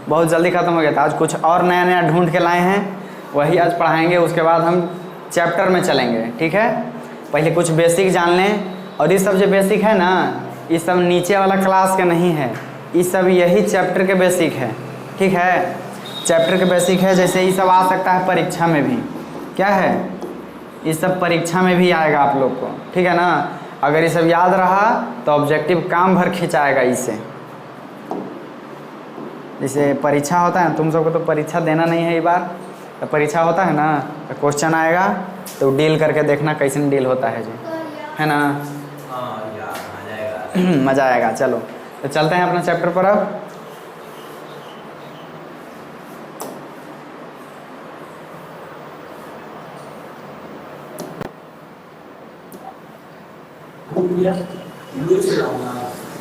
बहुत जल्दी ख़त्म हो गया था। आज कुछ और नया नया ढूंढ के लाए हैं, वही आज पढ़ाएंगे। उसके बाद हम चैप्टर में चलेंगे, ठीक है। पहले कुछ बेसिक जान लें, और ये सब जो बेसिक है ना, ये सब नीचे वाला क्लास के नहीं है, ये सब यही चैप्टर के बेसिक है, ठीक है। चैप्टर के बेसिक है, जैसे ये सब आ सकता है परीक्षा में भी। क्या है, ये सब परीक्षा में भी आएगा आप लोग को, ठीक है ना। अगर ये सब याद रहा तो ऑब्जेक्टिव काम भर खिंचाएगा इससे। जैसे परीक्षा होता है, तुम सबको तो परीक्षा देना नहीं है, इस बार तो परीक्षा होता है ना, तो क्वेश्चन आएगा तो डील करके देखना कैसे डील होता है जी, है ना। मज़ा आएगा। चलो तो चलते हैं अपना चैप्टर पर अब।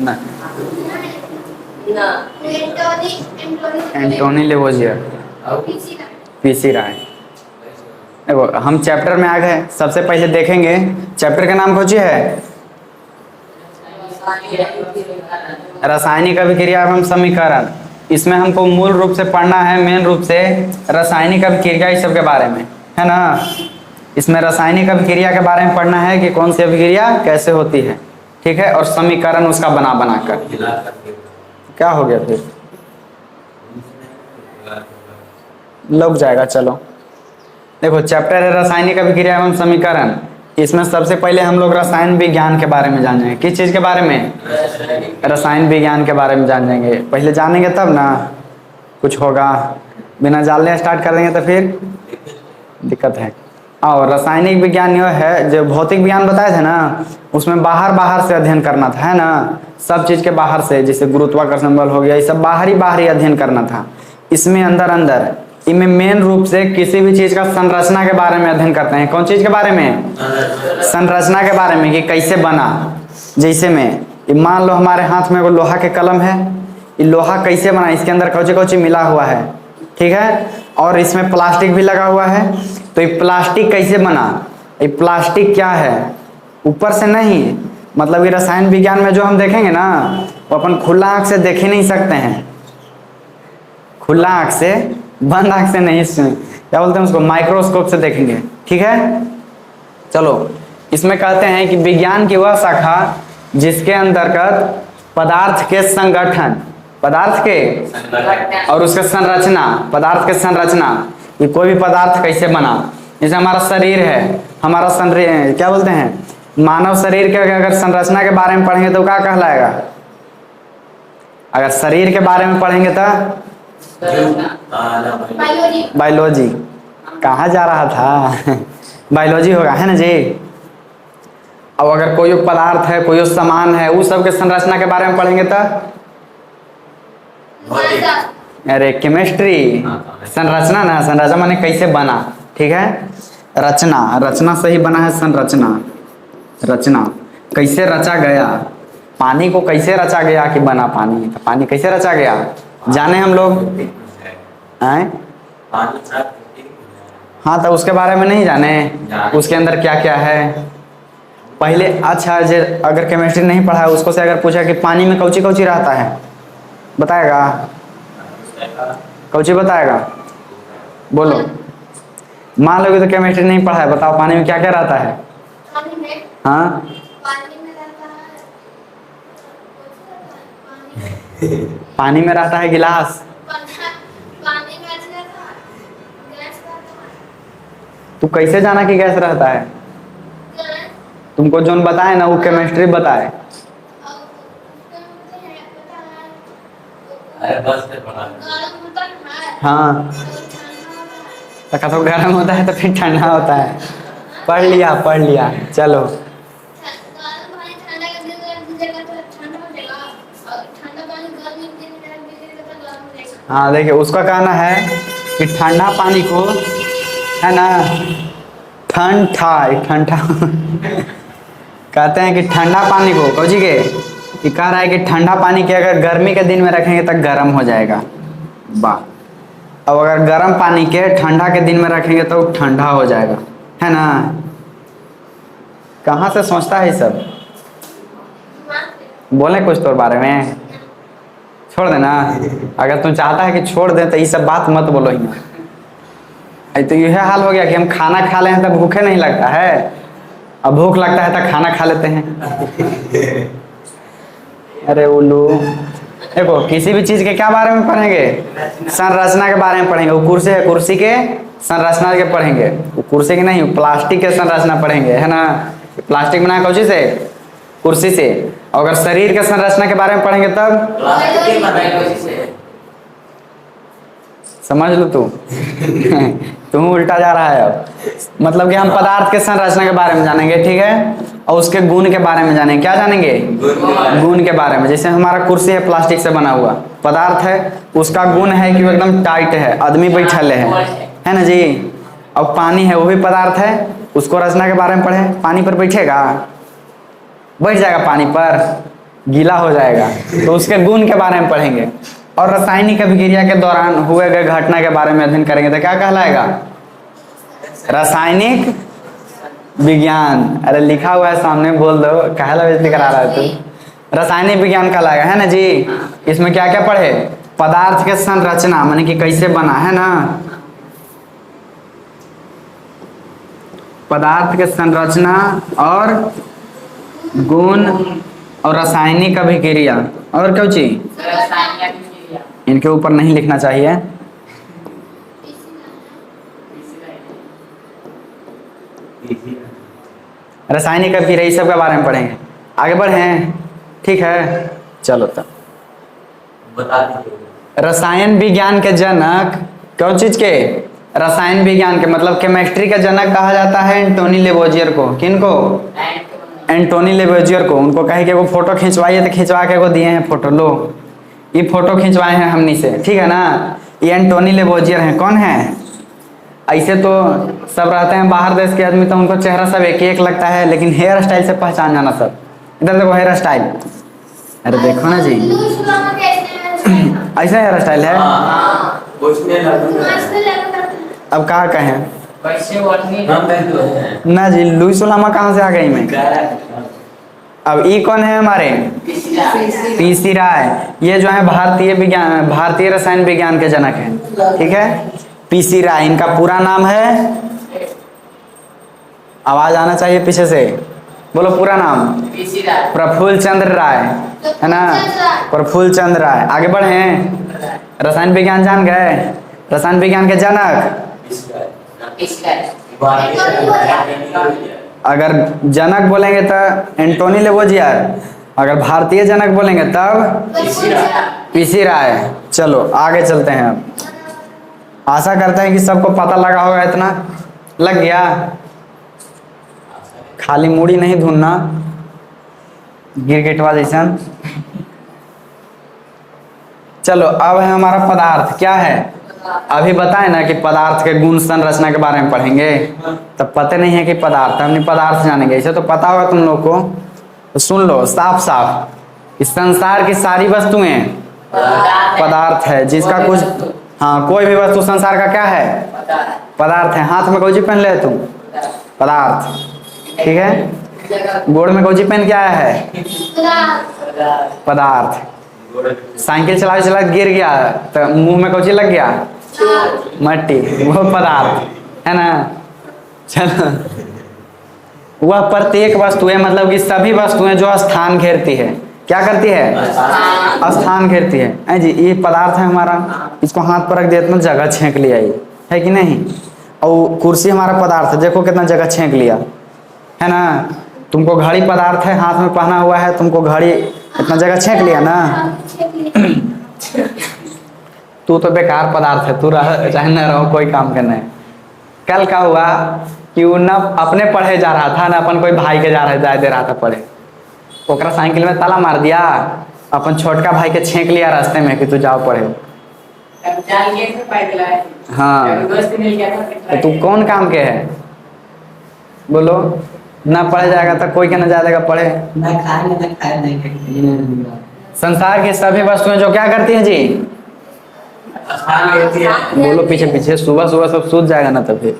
ना एंटोनी लेवोजियर, पीसी राय। देखो हम चैप्टर में आ गए। सबसे पहले देखेंगे चैप्टर का नाम कौन है, रासायनिक अभिक्रिया एवं समीकरण। इसमें हमको मूल रूप से पढ़ना है, मेन रूप से रासायनिक अभिक्रिया इस सब के बारे में, है ना। इसमें रासायनिक अभिक्रिया के बारे में पढ़ना है कि कौन सी अभिक्रिया कैसे होती है, ठीक है, और समीकरण उसका बना बना कर। क्या हो गया फिर, लग जाएगा। चलो देखो चैप्टर है रासायनिक अभिक्रिया एवं समीकरण। इसमें सबसे पहले हम लोग रसायन विज्ञान के बारे में जानेंगे। किस चीज़ के बारे में, रसायन विज्ञान के बारे में जानेंगे। पहले जानेंगे तब ना कुछ होगा, बिना जानने स्टार्ट कर देंगे तो फिर दिक्कत है। और रासायनिक विज्ञान यह है, जो भौतिक विज्ञान बताए थे ना, उसमें बाहर बाहर से अध्ययन करना था, है ना। सब चीज़ के बाहर से, जैसे गुरुत्वाकर्षण बल हो गया, ये सब बाहरी अध्ययन करना था। इसमें अंदर अंदर इनमें मेन रूप से किसी भी चीज़ का संरचना के बारे में अध्ययन करते हैं। कौन चीज़ के बारे में, संरचना के बारे में, कि कैसे बना। जैसे में मान लो हमारे हाथ में वो लोहा के कलम है, ये लोहा कैसे बना, इसके अंदर कौची कौची मिला हुआ है, ठीक है। और इसमें प्लास्टिक भी लगा हुआ है, तो ये प्लास्टिक कैसे बना, ये प्लास्टिक क्या है, ऊपर से नहीं। मतलब ये रसायन विज्ञान में जो हम देखेंगे ना, वो अपन खुला आँख से देख ही नहीं सकते हैं। खुला आँख से, बंद आँख से नहीं, क्या बोलते हैं उसको, माइक्रोस्कोप से देखेंगे, ठीक है। चलो इसमें कहते हैं कि विज्ञान की वह शाखा जिसके अंतर्गत पदार्थ के संगठन, पदार्थ के और उसके संरचना, पदार्थ के संरचना, ये कोई भी पदार्थ कैसे बना। जैसे हमारा शरीर है, हमारा क्या बोलते हैं, मानव शरीर के अगर संरचना के बारे में पढ़ेंगे तो क्या कहलाएगा। अगर शरीर के बारे में पढ़ेंगे तो बायोलॉजी। कहाँ जा रहा था बायोलॉजी होगा, है ना जी। अब अगर कोई पदार्थ है, कोई सामान है, उस सब के संरचना के बारे में पढ़ेंगे तो अरे केमिस्ट्री। संरचना ना, संरचना माने कैसे बना, ठीक है। रचना, रचना से ही बना है संरचना। रचना कैसे रचा गया, पानी को कैसे रचा गया कि बना पानी, तो पानी कैसे रचा गया जाने हम लोग हैं। हाँ तो उसके बारे में नहीं जाने, उसके अंदर क्या क्या है पहले। अच्छा जो अगर केमिस्ट्री नहीं पढ़ा है उसको से अगर पूछा कि पानी में कौची कौची रहता है, बताएगा, कौची बताएगा, बोलो। मान लो कि तो केमिस्ट्री नहीं पढ़ा है, बताओ पानी में क्या क्या रहता है। हाँ पानी में रहता है गिलास। तू कैसे जाना कि गैस रहता है, तुमको जोन बताए ना वो केमिस्ट्री बताए। हाँ तो गर्म होता है तो फिर ठंडा होता है। पढ़ लिया चलो। हाँ देखिए उसका कहना है कि ठंडा पानी को, है ना, ठंडा कहते हैं कि ठंडा पानी को कौजी के, कि कह रहा है कि ठंडा पानी के अगर गर्मी के दिन में रखेंगे तो गर्म हो जाएगा। वाह। अब अगर गर्म पानी के ठंडा के दिन में रखेंगे तो ठंडा हो जाएगा, है ना। कहाँ से सोचता है ये सब, बोले कुछ तो बारे में। छोड़ देना। अगर तुम चाहता है कि छोड़ दे तो ये सब बात मत बोलो ही। तो यह हाल हो गया कि हम खाना खा ले हैं तब भूखे नहीं लगता है, अब भूख लगता है तो खाना खा लेते हैं। अरे उल्लू, देखो किसी भी चीज के क्या बारे में पढ़ेंगे? संरचना के बारे में पढ़ेंगे। वो कुर्सी है, कुर्सी के संरचना के पढ़ेंगे। वो कुर्सी की नहीं, प्लास्टिक के संरचना पढ़ेंगे, है ना। प्लास्टिक बना कौन से? कुर्सी से। अगर शरीर के संरचना के बारे में पढ़ेंगे तब समझ लो तू। तुम उल्टा जा रहा है अब। मतलब कि हम पदार्थ के संरचना के बारे में जानेंगे, ठीक है, और उसके गुण के बारे में जानेंगे। क्या जानेंगे? गुण के बारे में। जैसे हमारा कुर्सी है प्लास्टिक से बना हुआ, पदार्थ है, उसका गुण है कि वो एकदम टाइट है, आदमी बैठल है ना जी। अब पानी है, वो भी पदार्थ है, उसको रचना के बारे में पढ़े। पानी पर बैठेगा, बैठ जाएगा पानी पर, गीला हो जाएगा, तो उसके गुण के बारे में पढ़ेंगे। और रासायनिक अभिक्रिया के दौरान हुए गए घटना के बारे में अध्ययन करेंगे। तो क्या कहलाएगा? रासायनिक विज्ञान। अरे लिखा हुआ है सामने, बोल दो, कहला बेइज्जती करा रहा है तू। रासायनिक विज्ञान कहलाएगा, है ना जी। इसमें क्या क्या पढ़े? पदार्थ के संरचना, माने कि कैसे बना, है ना, पदार्थ के संरचना और गुण और रासायनिक अभिक्रिया। और क्या चीज? इनके ऊपर नहीं लिखना चाहिए। रासायनिक अभिक्रिया सब के बारे में पढ़ेंगे। आगे बढ़े, ठीक है, चलो तब बता दीजिए। रसायन विज्ञान के जनक कौन चीज के? रसायन विज्ञान के, मतलब केमिस्ट्री का जनक कहा जाता है एंटोनी लेवोजियर को। किनको? एंटोनी लेवोजियर को। उनको कहे कि वो फोटो खिंचवाइए, तो खिंचवा के वो दिए हैं फोटो। लो, ये फोटो खिंचवाए हैं हमनी से, ठीक है ना। ये एंटोनी लेवोजियर हैं। कौन है? ऐसे तो सब रहते हैं बाहर देश के आदमी, तो उनको चेहरा सब एक एक लगता है, लेकिन हेयर स्टाइल से पहचान जाना सब। इधर देखो हेयर स्टाइल, अरे देखो ना जी, ऐसा हेयर स्टाइल है। अब कहाँ कहें ना जी, लुइस उलामा कहाँ से आ गई मैं। अब ये कौन है हमारे? पीसी राय। ये जो है भारतीय विज्ञान, भारतीय रसायन विज्ञान के जनक हैं, ठीक है, पीसी राय। इनका पूरा नाम है, आवाज आना चाहिए पीछे से, बोलो पूरा नाम। प्रफुल्ल चंद्र राय, है ना, प्रफुल्ल चंद्र राय। आगे बढ़े, रसायन विज्ञान जान गए। रसायन विज्ञान के जनक, अगर जनक बोलेंगे तो एंटोनी लेवोजियर, अगर भारतीय जनक बोलेंगे तब पीसी राय। चलो आगे चलते हैं। अब आशा करते हैं कि सबको पता लगा होगा। इतना लग गया? खाली मूड़ी नहीं धुनना गिरगिटवा जैसा। चलो अब है हमारा पदार्थ। क्या है? अभी बताए ना कि पदार्थ के गुण संरचना के बारे में पढ़ेंगे, तब पता नहीं है कि पदार्थ, हमने पदार्थ जानेंगे। इसे तो पता होगा तुम लोग को, तो सुन लो साफ साफ। इस संसार की सारी वस्तुएं पदार्थ है। जिसका कुछ, हाँ, कोई भी वस्तु संसार का क्या है? पदार्थ है। हाथ में कौची पहन ले तुम? पदार्थ, ठीक है। गोड़ में कौची पहन के आया है? पदार्थ। साइकिल चला चला गिर गया तो मुंह में कौची लग गया? मट्टी, वो पदार्थ है ना। चलो, वह प्रत्येक वस्तुएं, मतलब कि सभी वस्तुएं जो स्थान घेरती है। क्या करती है? स्थान घेरती है जी। ये पदार्थ है हमारा, इसको हाथ पर रख दिया तो जगह छेंक लिया, ये है कि नहीं। और कुर्सी हमारा पदार्थ है, देखो कितना जगह छेंक लिया, है ना। तुमको घड़ी पदार्थ है, हाथ में पहना हुआ है, तुमको घड़ी इतना जगह छेंक लिया ना। तू तो बेकार पदार्थ है, तू रह चाहे न रहो, कोई काम का नहीं। कल का हुआ कि वो न अपने पढ़े जा रहा था, ना अपन कोई भाई के जा दे रहा था पढ़े। ओकरा साइकिल में ताला मार दिया, अपन छोटका भाई के छेंक लिया रास्ते में कि तू जाओ पढ़े। हाँ, तो तू कौन काम के है बोलो? ना पढ़े जाएगा तो कोई के ना जाएगा पढ़े। संसार की सभी वस्तुएं जो क्या करती हैं जी? बोलो पीछे पीछे, सुबह सुबह सब सूझ जाएगा ना। तो फिर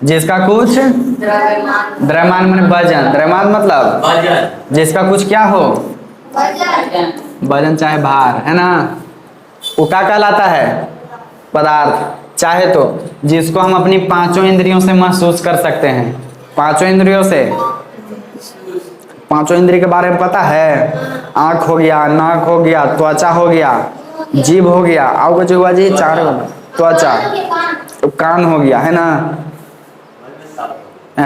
जिसका कुछ द्रव्यमान माने वजन, द्रव्यमान मतलब जिसका कुछ क्या हो, वजन चाहे भार, है ना। वो क्या कहलाता है? पदार्थ। चाहे तो जिसको हम अपनी पांचों इंद्रियों से महसूस कर सकते हैं, पांचों इंद्रियों से। पांचों इंद्रिय के बारे में पता है? आंख हो गया, नाक हो गया, त्वचा हो गया, जीभ हो गया, और कुछ हुआ जी? चार त्वचा, तो कान हो गया, है ना?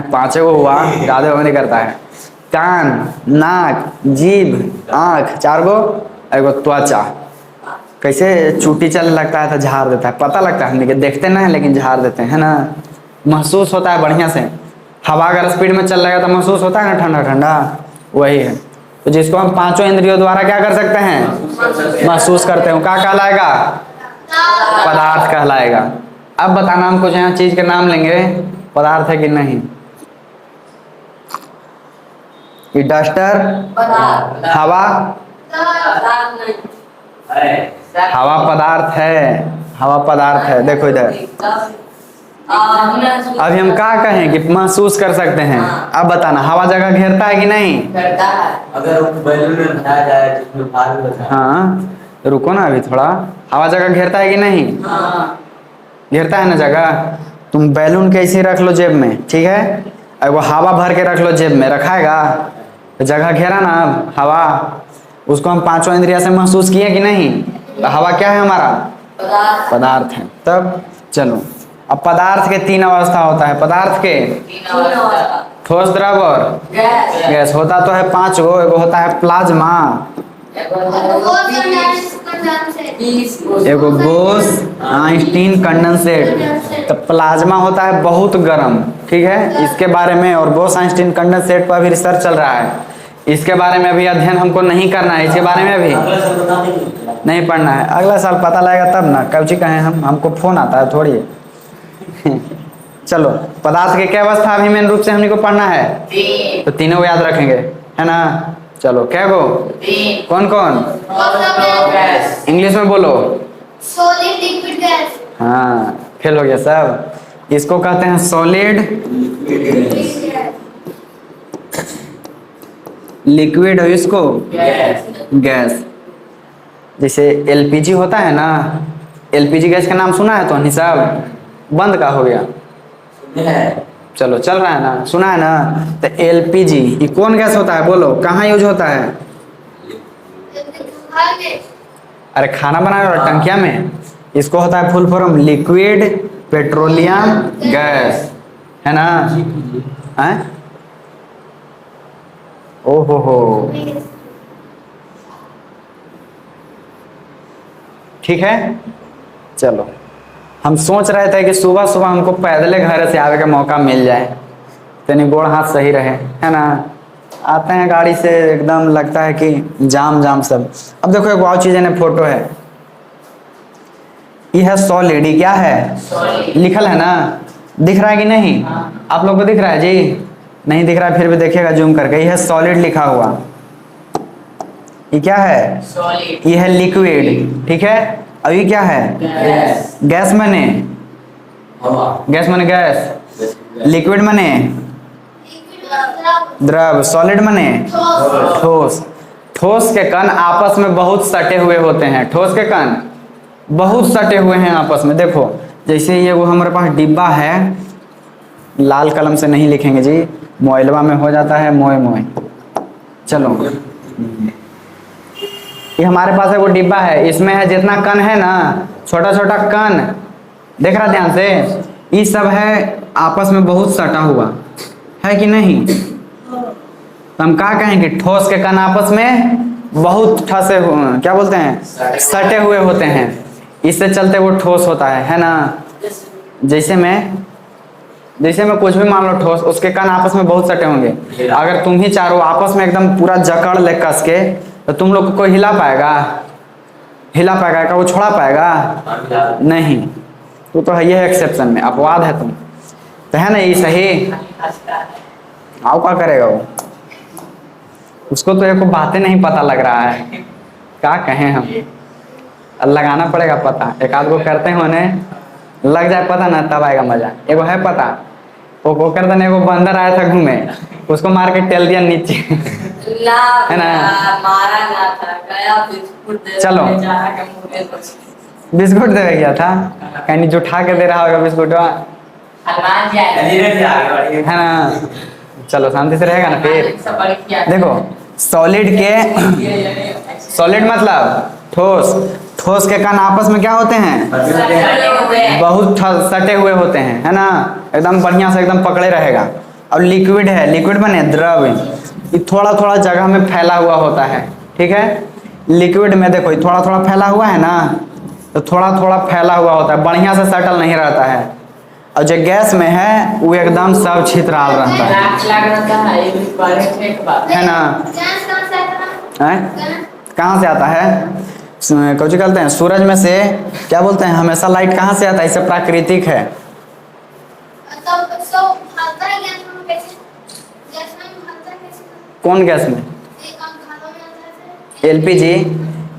पांचों को हुआ, ज्यादा हो नहीं करता है। कान, नाक, जीभ, आंख, चार गो, एगो त्वचा। कैसे चूटी चलने लगता है तो झाड़ देता है, पता लगता है, हमने देखते ना है लेकिन झाड़ देते हैं, है ना? महसूस होता है बढ़िया से। हवा अगर स्पीड में चल रहा है तो महसूस होता है ना ठंडा ठंडा, वही है। तो जिसको हम पांचों इंद्रियों द्वारा क्या कर सकते हैं? महसूस करते हैं, क्या कहलाएगा? पदार्थ कहलाएगा। अब बताना हमको, जहाँ चीज के नाम लेंगे पदार्थ है कि नहीं। ये डस्टर हवा, हवा पदार्थ है, हवा पदार्थ है। देखो इधर, अभी हम क्या कहें कि महसूस कर सकते हैं। अब बताना, हवा जगह घेरता है कि नहीं? अगर बैलून में भरा जाए जिसमें भार बचा। हाँ, रुको ना अभी थोड़ा। हवा जगह घेरता है कि नहीं? घेरता है ना जगह। तुम बैलून कैसे रख लो जेब में, ठीक है, और वो हवा भर के रख लो जेब में, रखाएगा? तो जगह घेरा ना अब हवा। उसको हम पांचों इंद्रिया से महसूस किए कि नहीं? तो हवा क्या है हमारा? पदार्थ है। तब चलो, अब पदार्थ के तीन अवस्था होता है। पदार्थ के ठोस, द्रव और गैस। होता तो है पांच गो, एगो होता है प्लाज्मा, एगो बोस आइंस्टीन कंडेंसेट। तो प्लाज्मा होता है बहुत गर्म, ठीक है, इसके बारे में। और बोस आइंस्टीन कंडेंसेट पर अभी रिसर्च चल रहा है, इसके बारे में अभी अध्ययन हमको नहीं करना है, इसके बारे में अभी नहीं पढ़ना है। अगला साल पता लगेगा तब ना, कब कहें हम, हमको फोन आता है थोड़ी। चलो, पदार्थ के क्या अवस्था अभी मेन रूप से हमने को पढ़ना है? तो तीनों याद रखेंगे, है ना? चलो, क्या गो? कौन कौन? इंग्लिश में बोलो। Solid, liquid, gas. हाँ, फेल हो गया सब। इसको कहते हैं सॉलिड, लिक्विड, और इसको गैस। जैसे एलपीजी होता है ना, एलपीजी गैस का नाम सुना है तो नहीं सब? बंद का हो गया? चलो, चल रहा है ना, सुना है ना? तो एलपीजी ये कौन गैस होता है बोलो, कहाँ यूज होता है? अरे खाना बनाने वाला टंकिया में। इसको होता है full form liquid petroleum gas, है ना? हैं? ओहो हो, ठीक है। चलो, हम सोच रहे थे कि सुबह सुबह हमको पैदले घर से आवे का मौका मिल जाए, तो गोड़ हाथ सही रहे, है ना? आते हैं गाड़ी से, एकदम लगता है कि जाम जाम सब। अब देखो, एक और चीज है, फोटो है, ये है सॉलिड। ये क्या है? लिखल है ना, दिख रहा है कि नहीं? आप लोग को दिख रहा है जी? नहीं दिख रहा है, फिर भी देखिएगा जूम करके। ये है सॉलिड लिखा हुआ। ये क्या है? सॉलिड। ये है लिक्विड, ठीक है। अब ये क्या है? गैस। गैस माने गैस माने गैस, लिक्विड माने द्रव, सॉलिड माने ठोस। ठोस के कण आपस में बहुत सटे हुए होते हैं। ठोस के कण बहुत सटे हुए हैं आपस में। देखो, जैसे ये वो हमारे पास डिब्बा है, लाल कलम से नहीं लिखेंगे जी, मोइलवा में हो जाता है मोय मोय। चलो, ये हमारे पास है वो डिब्बा है, इसमें है जितना कण है ना, छोटा छोटा कण, देख रहा ध्यान से, ये सब है आपस में बहुत सटा हुआ है कि नहीं? तो हम क्या कहेंगे? ठोस के कण आपस में बहुत ठसे हुए, क्या बोलते हैं? सटे हुए होते हैं। इससे चलते वो ठोस होता है ना? जैसे मैं कुछ भी मान लो ठोस, उसके कण आपस में बहुत सटे होंगे। अगर तुम ही चारों आपस में एकदम पूरा जकड़ ले कस के, तो तुम लोग को कोई हिला पाएगा? क्या वो छोड़ा पाएगा? नहीं। तो है, ये है एक्सेप्शन में, अपवाद है तुम, तो है ना? ये सही। आओ, क्या करेगा वो? उसको तो एक बातें नहीं पता लग रहा है, क्या कहें हम? लगाना पड़ेगा पता, एक आध को करते होने लग जाए पता ना, तब आएगा मजा। एगो है पता, वो कर देने, एगो बंदर आया था घूमे, उसको मार के टेल दिया नीचे, है ना? मारा ना था, गया चलो, बिस्कुट देवे गया था, कहीं जो उठा के दे रहा होगा बिस्कुट, हनुमान जी आए नीरज जी आगे बढ़िए। है ना। चलो शांति से रहेगा ना फिर। सब बड़ी किया देखो सॉलिड के, सॉलिड मतलब ठोस, ठोस के कण आपस में क्या होते हैं, बहुत सटे हुए होते हैं, है ना, एकदम बढ़िया से एकदम पकड़े रहेगा। और लिक्विड है, लिक्विड बने द्रव, ये थोड़ा थोड़ा जगह में फैला हुआ होता है, ठीक है। लिक्विड में देखो ये थोड़ा थोड़ा फैला हुआ है ना, तो थोड़ा थोड़ा फैला हुआ होता है, बढ़िया से सटल नहीं रहता है। और जो गैस में है वो एकदम सब छितराल रहता है, है ना। गैस कहाँ से आता है? हैं? कहाँ से आता है, कुछ कहते हैं सूरज में से, क्या बोलते हैं, हमेशा लाइट कहाँ से आता है, इससे प्राकृतिक है। तो भागता है गैस में कैसे? गैस में भागता है कैसे? कौन गैस में, एक खानों में आता है एलपीजी,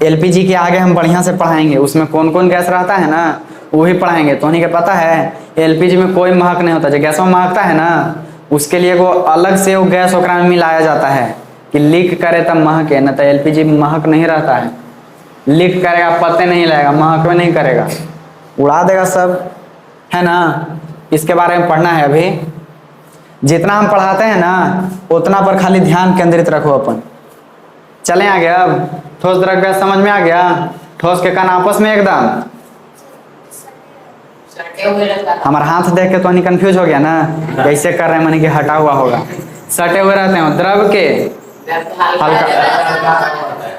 एलपीजी के आगे हम बढ़िया से पढ़ाएंगे, उसमें कौन कौन गैस रहता है ना वही पढ़ाएंगे। तो उन्हीं के पता है एलपीजी में कोई महक नहीं होता, जो गैस में महकता है ना उसके लिए वो अलग से वो गैस ओकरा में मिलाया जाता है कि लीक करे तब महके, न तो एलपीजी में महक नहीं रहता है, लीक करेगा पते नहीं लगेगा, महक में नहीं करेगा, उड़ा देगा सब, है ना। इसके बारे में पढ़ना है अभी, जितना हम पढ़ाते हैं ना उतना पर खाली ध्यान केंद्रित रखो अपन। चलें आगे, अब ठोस द्रव गैस समझ में आ गया, ठोस के कण आपस में एकदम, हमारा हाथ देख के तो नहीं कंफ्यूज हो गया ना, कैसे कर रहे हैं, माने कि हटा हुआ होगा, सटे हुए रहते हैं। द्रव के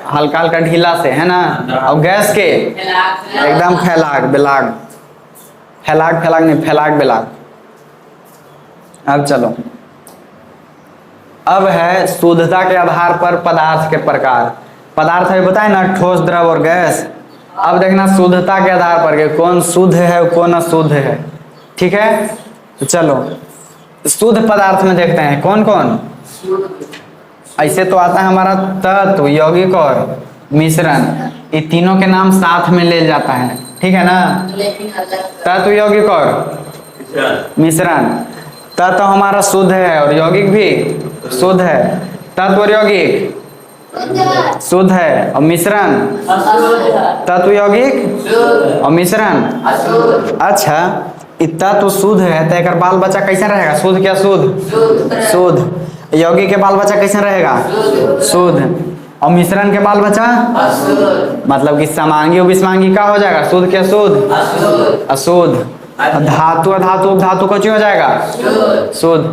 हल्का हल्का ढीला से, है ना, और गैस के एकदम फैलाग बेलाग, फैलाग फैलाग नहीं फैलाग बेलाग। अब चलो, अब है शुद्धता के आधार पर पदार्थ के प्रकार। पदार्थ है बताए ना, ठोस द्रव और गैस। अब देखना शुद्धता के आधार पर के कौन शुद्ध है कौन अशुद्ध है, ठीक है। तो चलो शुद्ध पदार्थ में देखते हैं कौन कौन। ऐसे तो आता है हमारा तत्व, यौगिक और मिश्रण, ये तीनों के नाम साथ में ले जाता है, ठीक है ना। तत्व, यौगिक और मिश्रण। तत्व हमारा शुद्ध है और यौगिक भी शुद्ध है, तत्व और यौगिक शुद्ध है, और मिश्रण तत्व यौगिक और मिश्रण। अच्छा तत्व शुद्ध है तो एक बाल बच्चा कैसे रहेगा, शुद्ध क्या शुद्ध, शुद्ध। यौगिक के बाल बच्चा कैसे रहेगा, शुद्ध। और मिश्रण के बाल बच्चा मतलब कि समांगी और विषमांगी का हो जाएगा, शुद्ध क्या शुद्ध, अशुद्ध। धातु अधातु धातु कौन हो जाएगा, शुद्ध।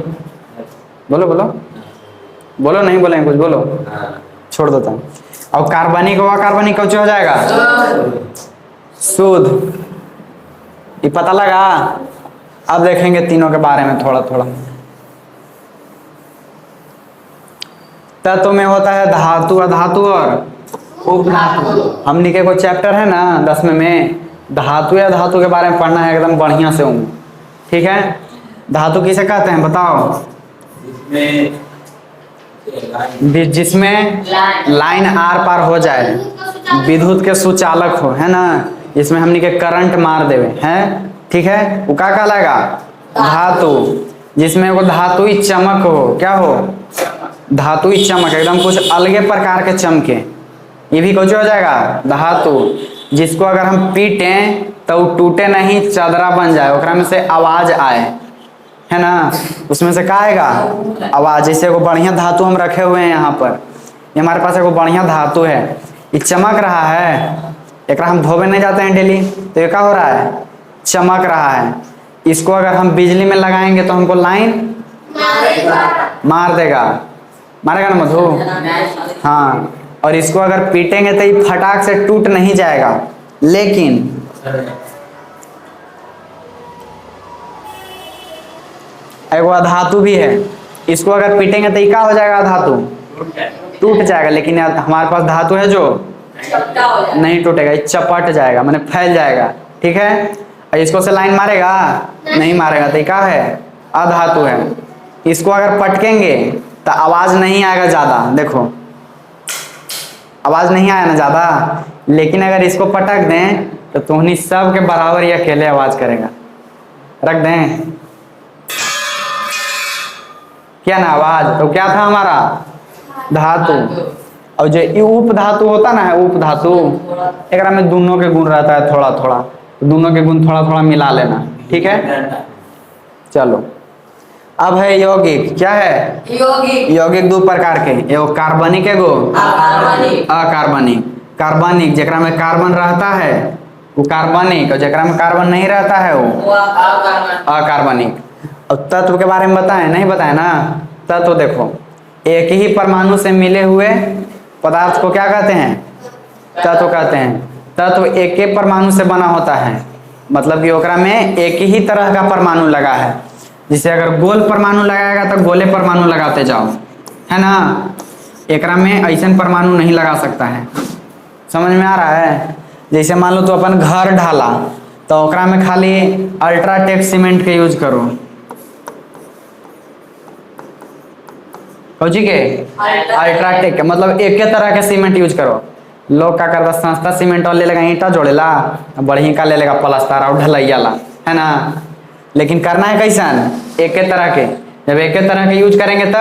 बोलो बोलो बोलो, नहीं बोलेंगे कुछ बोलो, छोड़ देता हूँ। और कार्बनिक व कार्बनिक कौन हो जाएगा, शुद्ध। ये पता लगा। अब देखेंगे तीनों के बारे में थोड़ा थोड़ा। तत्व में होता है धातु अधातु और उपधातु। हमने के कोई चैप्टर है ना 10वें में, धातु या धातु के बारे में पढ़ना है एकदम बढ़िया से, ठीक है। धातु किसे कहते हैं बताओ, जिसमें लाइन आर पार हो जाए, विद्युत के सुचालक हो, है ना, इसमें हमने के करंट मार देवे हैं, ठीक है। वो क्या कहलाएगा, धातु। जिसमें वो धातुई चमक हो, क्या हो, धातुई चमक, एकदम कुछ अलगे प्रकार के चमके, ये भी कुछ हो जाएगा धातु। जिसको अगर हम पीटे तो टूटे नहीं, चादरा बन जाए, ओकरा में से आवाज आए, है ना, उसमें से क्या आएगा, आवाज। जैसे एगो बढ़िया धातु हम रखे हुए हैं यहाँ पर, ये हमारे पास एगो बढ़िया धातु है, ये चमक रहा है, एक हम धोबे नहीं जाते हैं डेली, तो ये क्या हो रहा है, चमक रहा है। इसको अगर हम बिजली में लगाएंगे तो हमको लाइन मार देगा, मारेगा ना मधु, हाँ। और इसको अगर पीटेंगे तो ये फटाक से टूट नहीं जाएगा, लेकिन एगो अधातु भी है, इसको अगर पीटेंगे तो क्या हो जाएगा, अधातु टूट जाएगा। लेकिन हमारे पास धातु है जो नहीं टूटेगा, ये चपट जाएगा, माने फैल जाएगा, ठीक है। और इसको से लाइन मारेगा नहीं मारेगा, तो क्या है, अधातु है। इसको अगर पटकेंगे तो आवाज नहीं आएगा ज्यादा, देखो आवाज नहीं आया ना ज्यादा, लेकिन अगर इसको पटक दें तो तुहनी सब के बराबर या अकेले आवाज करेगा। रख दें क्या ना आवाज, तो क्या था हमारा, धातु। और जो ई उप धातु होता ना है, उप धातु, एकरा में दोनों के गुण रहता है थोड़ा थोड़ा, दोनों के गुण थोड़ा थोड़ा मिला लेना, ठीक है। चलो अब है यौगिक, क्या है यौगिक, यौगिक दो प्रकार के, एगो कार्बनिक एगो अकार्बनिक, अकार्बनिक। कार्बनिक जेकरा में कार्बन रहता है वो कार्बनिक, और जेकरा में कार्बन नहीं रहता है वो अकार्बनिक। और तत्व के बारे में बताएं, नहीं बताएं ना। तत्व देखो, एक ही परमाणु से मिले हुए पदार्थ को क्या कहते हैं, तत्व कहते हैं। तत्व एक ही परमाणु से बना होता है, मतलब कि ओकरा में एक ही तरह का परमाणु लगा है। जिसे अगर गोल परमाणु लगाएगा तो गोले परमाणु लगाते जाओ, है ना। एकरा में ऐसा परमाणु नहीं लगा सकता है, समझ में आ रहा है। जैसे मान लो तो अपन घर ढाला तो ओकरा में खाली अल्ट्राटेक सीमेंट के यूज करो, जी के अल्ट्राटेक के मतलब एक तरह के सीमेंट यूज करो। लोग क्या करता, सस्ता सीमेंट और ले लेगा, ईंटा जोड़ेला, बढ़िया का ले लेगा प्लास्टर और ढलैया ला, है ना। लेकिन करना है कैसन, एक तरह के। जब एक तरह के यूज करेंगे तो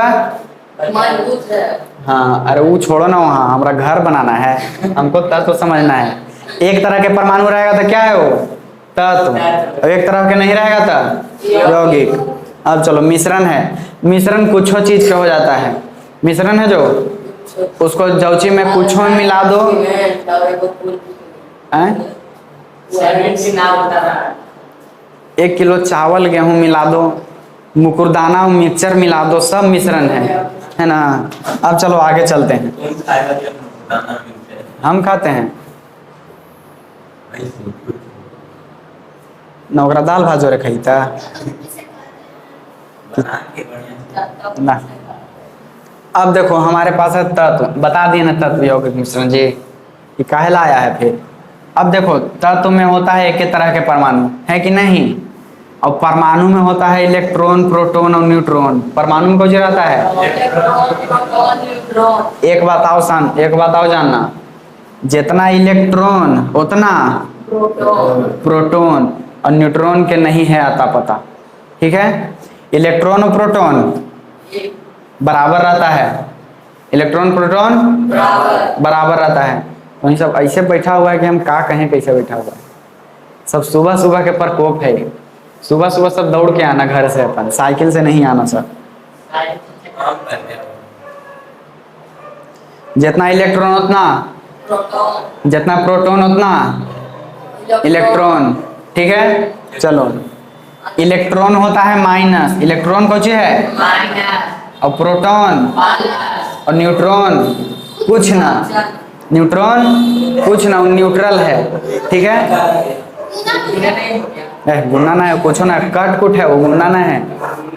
मजबूत है। हाँ, अरे वो छोड़ो ना, वहाँ हमारा घर बनाना है, हमको तत्व समझना है। एक तरह के परमाणु रहेगा तो क्या है वो, तत्व। और एक तरह के नहीं रहेगा तो यौगिक। अब चलो मिश्रण है, मिश्रण कुछ चीज का हो जाता है। मिश्रण है जो उसको जौची में कुछ में मिला दो, हैं? 1 किलो चावल गेहूं मिला दो, मुकुरदाना मिक्सचर मिला दो, सब मिश्रण है ना। अब चलो आगे चलते हैं। हम खाते हैं नौकरा दाल भात जोरे खाई था ना। अब देखो हमारे पास है तत्व, बता दिए ना तत्व यौगिक मिश्रण जी, ये काहे लाया है फिर। अब देखो तत्व में होता है एक तरह के परमाणु, है कि नहीं। और परमाणु में होता है इलेक्ट्रॉन, प्रोटॉन और न्यूट्रॉन। परमाणु में कौन रहता है, एक बात आओ जानना, जितना इलेक्ट्रॉन उतना प्रोटॉन, और न्यूट्रॉन के नहीं है आता पता, ठीक है। इलेक्ट्रॉन और प्रोटॉन बराबर रहता है, इलेक्ट्रॉन प्रोटॉन बराबर रहता है। वही सब ऐसे बैठा हुआ है कि हम का कहें कैसे बैठा हुआ है। सब सुबह सुबह के प्रकोप है, सुबह सुबह सब दौड़ के आना घर से, अपन साइकिल से नहीं आना सर। जितना इलेक्ट्रॉन उतना, जितना प्रोटॉन उतना इलेक्ट्रॉन, ठीक है। चलो इलेक्ट्रॉन होता है माइनस, इलेक्ट्रॉन कौन सी है, और प्रोटॉन और न्यूट्रॉन कुछ ना, न्यूट्रॉन कुछ ना, न्यूट्रल है, ठीक है। गुना ना है, कुछ ना, कट कुट है वो, गुना ना है,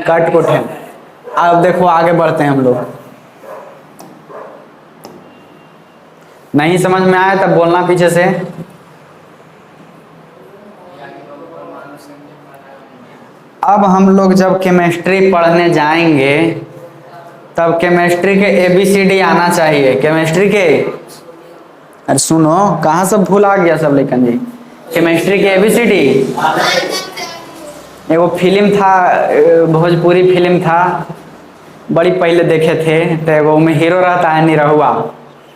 कट कुट है। अब देखो आगे बढ़ते हैं हम लोग। नहीं समझ में आया तब बोलना पीछे से। अब हम लोग जब केमिस्ट्री पढ़ने जाएंगे तब केमिस्ट्री के ABCD आना चाहिए। केमिस्ट्री के, अरे सुनो कहाँ सब भूल आ गया सब लेकिन जी। केमिस्ट्री के ABCD एगो फिल्म था, भोजपुरी फिल्म था, बड़ी पहले देखे थे। तो एगो में हीरो रहता है निरहुआ,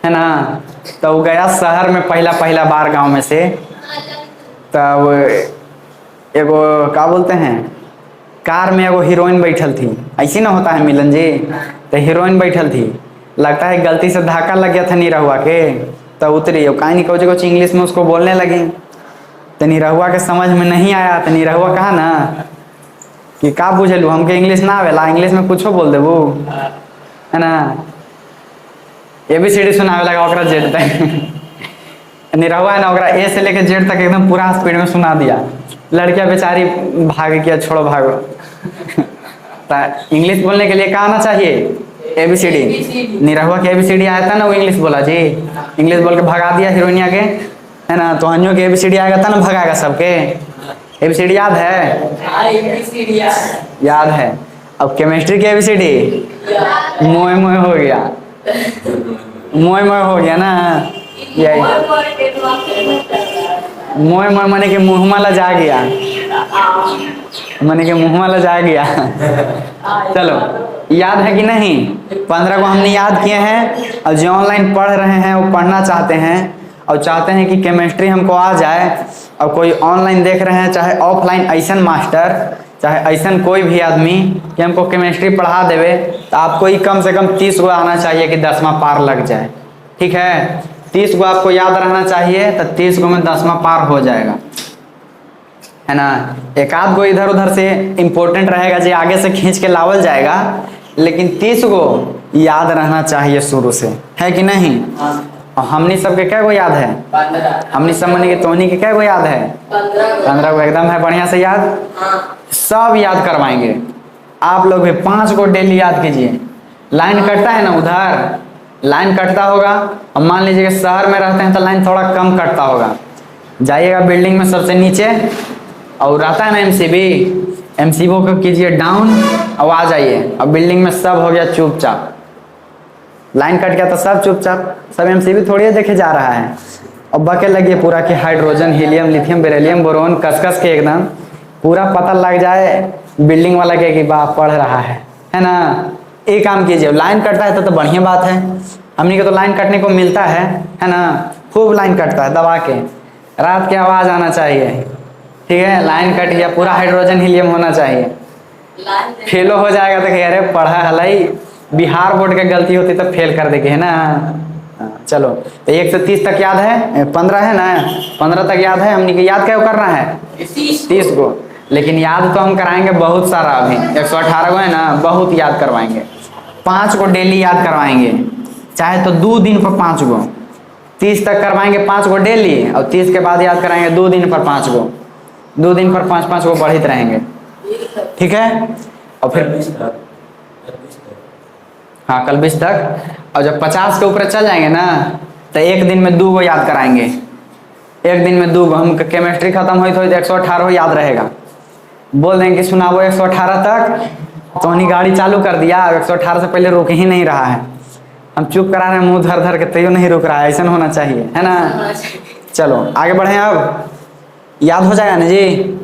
है ना। तो वो गया शहर में पहला बार गांव में से, तब एगो क्या बोलते हैं, कार में एगो हीरोइन बैठल थी। ऐसी ना होता है मिलन जी, तो हीरोइन बैठल थी, लगता है गलती से धक्का लग गया था निरहुआ के, तो उतरी कहीं कुछ इंग्लिश में उसको बोलने लगी। तो निरहुआ के समझ में नहीं आया, तो निरहुआ कहा ना कि का बुझलू, हमके इंग्लिश ना आवेला, इंग्लिश में कुछो बोल देबू, है ना। ABCD सुनावे लगा ओकरा जेड तक। निरहुआ है ना ओकरा A से लेके जेड तक एकदम पूरा स्पीड में सुना दिया। लड़कियां बेचारी भाग गया, छोड़ो भागो। तो इंग्लिश बोलने के लिए क्या आना चाहिए, ABCD। निरहुआ के ABCD आया था ना, वो इंग्लिश बोला जी, इंग्लिश बोल के भगा दिया हीरोइनिया के, है ना। तो हनियों के ABCD आएगा था ना, भगाएगा सबके। ABCD याद है, याद है। अब केमिस्ट्री के ABCD मोए मोए हो गया, मोए मोए हो गया ना। यही मोए मोए माने कि मुँह माला जा गया, मैंने के मुंह वाला जा गया। चलो, याद है कि नहीं? 15 को हमने याद किए हैं। और जो ऑनलाइन पढ़ रहे हैं वो पढ़ना चाहते हैं और चाहते हैं कि केमिस्ट्री हमको आ जाए, और कोई ऑनलाइन देख रहे हैं चाहे ऑफलाइन ऐसन मास्टर चाहे ऐसन कोई भी आदमी कि हमको केमिस्ट्री पढ़ा देवे, तो आपको ही कम से कम 30 को आना चाहिए कि 10वां पार लग जाए। ठीक है, 30 को आपको याद रहना चाहिए, तो 30 को में 10वां पार हो जाएगा, है ना। एक आध को इधर उधर से इम्पोर्टेंट रहेगा जो आगे से खींच के लावल जाएगा, लेकिन 30 को याद रहना चाहिए शुरू से, है कि नहीं? और हमनी सबके क्या को याद है? 15 हमनी सब मनी के तोहनी के क्या को याद है? 15 को एकदम है बढ़िया से याद। सब याद करवाएंगे। आप लोग भी 5 को डेली याद कीजिए। लाइन कटता है ना उधर, लाइन कटता होगा, और मान लीजिए कि शहर में रहते हैं तो लाइन थोड़ा कम कटता होगा। जाइएगा बिल्डिंग में सबसे नीचे, और आता है ना एमसीबी को कीजिए डाउन और आ जाइए। अब बिल्डिंग में सब हो गया चुपचाप, लाइन कट गया तो सब चुपचाप, सब एमसीबी थोड़ी देखे जा रहा है। अब बके लगिए पूरा कि hydrogen, helium, lithium, beryllium, boron कस के एकदम पूरा पता लग जाए बिल्डिंग वाला के कि बाप पढ़ रहा है ना। एक काम कीजिए, लाइन कटता है तो बढ़िया बात है। हमनी को तो लाइन कटने को मिलता है ना। खूब लाइन कटता है दबा के, रात की आवाज़ आना चाहिए। ठीक है, लाइन कट गया, पूरा हाइड्रोजन हीलियम होना चाहिए। फेलो हो जाएगा तो अरे पढ़ा हलाई, बिहार बोर्ड की गलती होती तो फेल कर देगी, है ना। चलो, तो 1 से 30 तक याद है, 15 है ना, 15 तक याद है। हमने याद क्या करना है? 30 को। लेकिन याद तो हम कराएंगे बहुत सारा, अभी 118 को है ना, बहुत याद करवाएंगे। 5 को डेली याद करवाएंगे, चाहे तो 2 दिन पर 5 को। 30 तक करवाएंगे 5 को डेली, और 30 के बाद याद कराएंगे 2 दिन पर 5 को। 2 दिन पर 5-5 को बढ़ते रहेंगे। ठीक है, और फिर हाँ कल 20 तक। और जब 50 के ऊपर चल जाएंगे ना, तो 1 दिन में 2 को याद कराएंगे। 1 दिन में 2 को। हम केमिस्ट्री खत्म हुई तो 118 याद रहेगा। बोल देंगे कि सुनाओ 118 तक, तो उन्हीं गाड़ी चालू कर दिया। 118 से पहले रुक ही नहीं रहा है, हम चुप करा रहे हैं मुंह धर धर के, तैयो नहीं रुक रहा है। ऐसा होना चाहिए, है ना। चलो आगे बढ़े, अब याद हो जाएगा ना जी।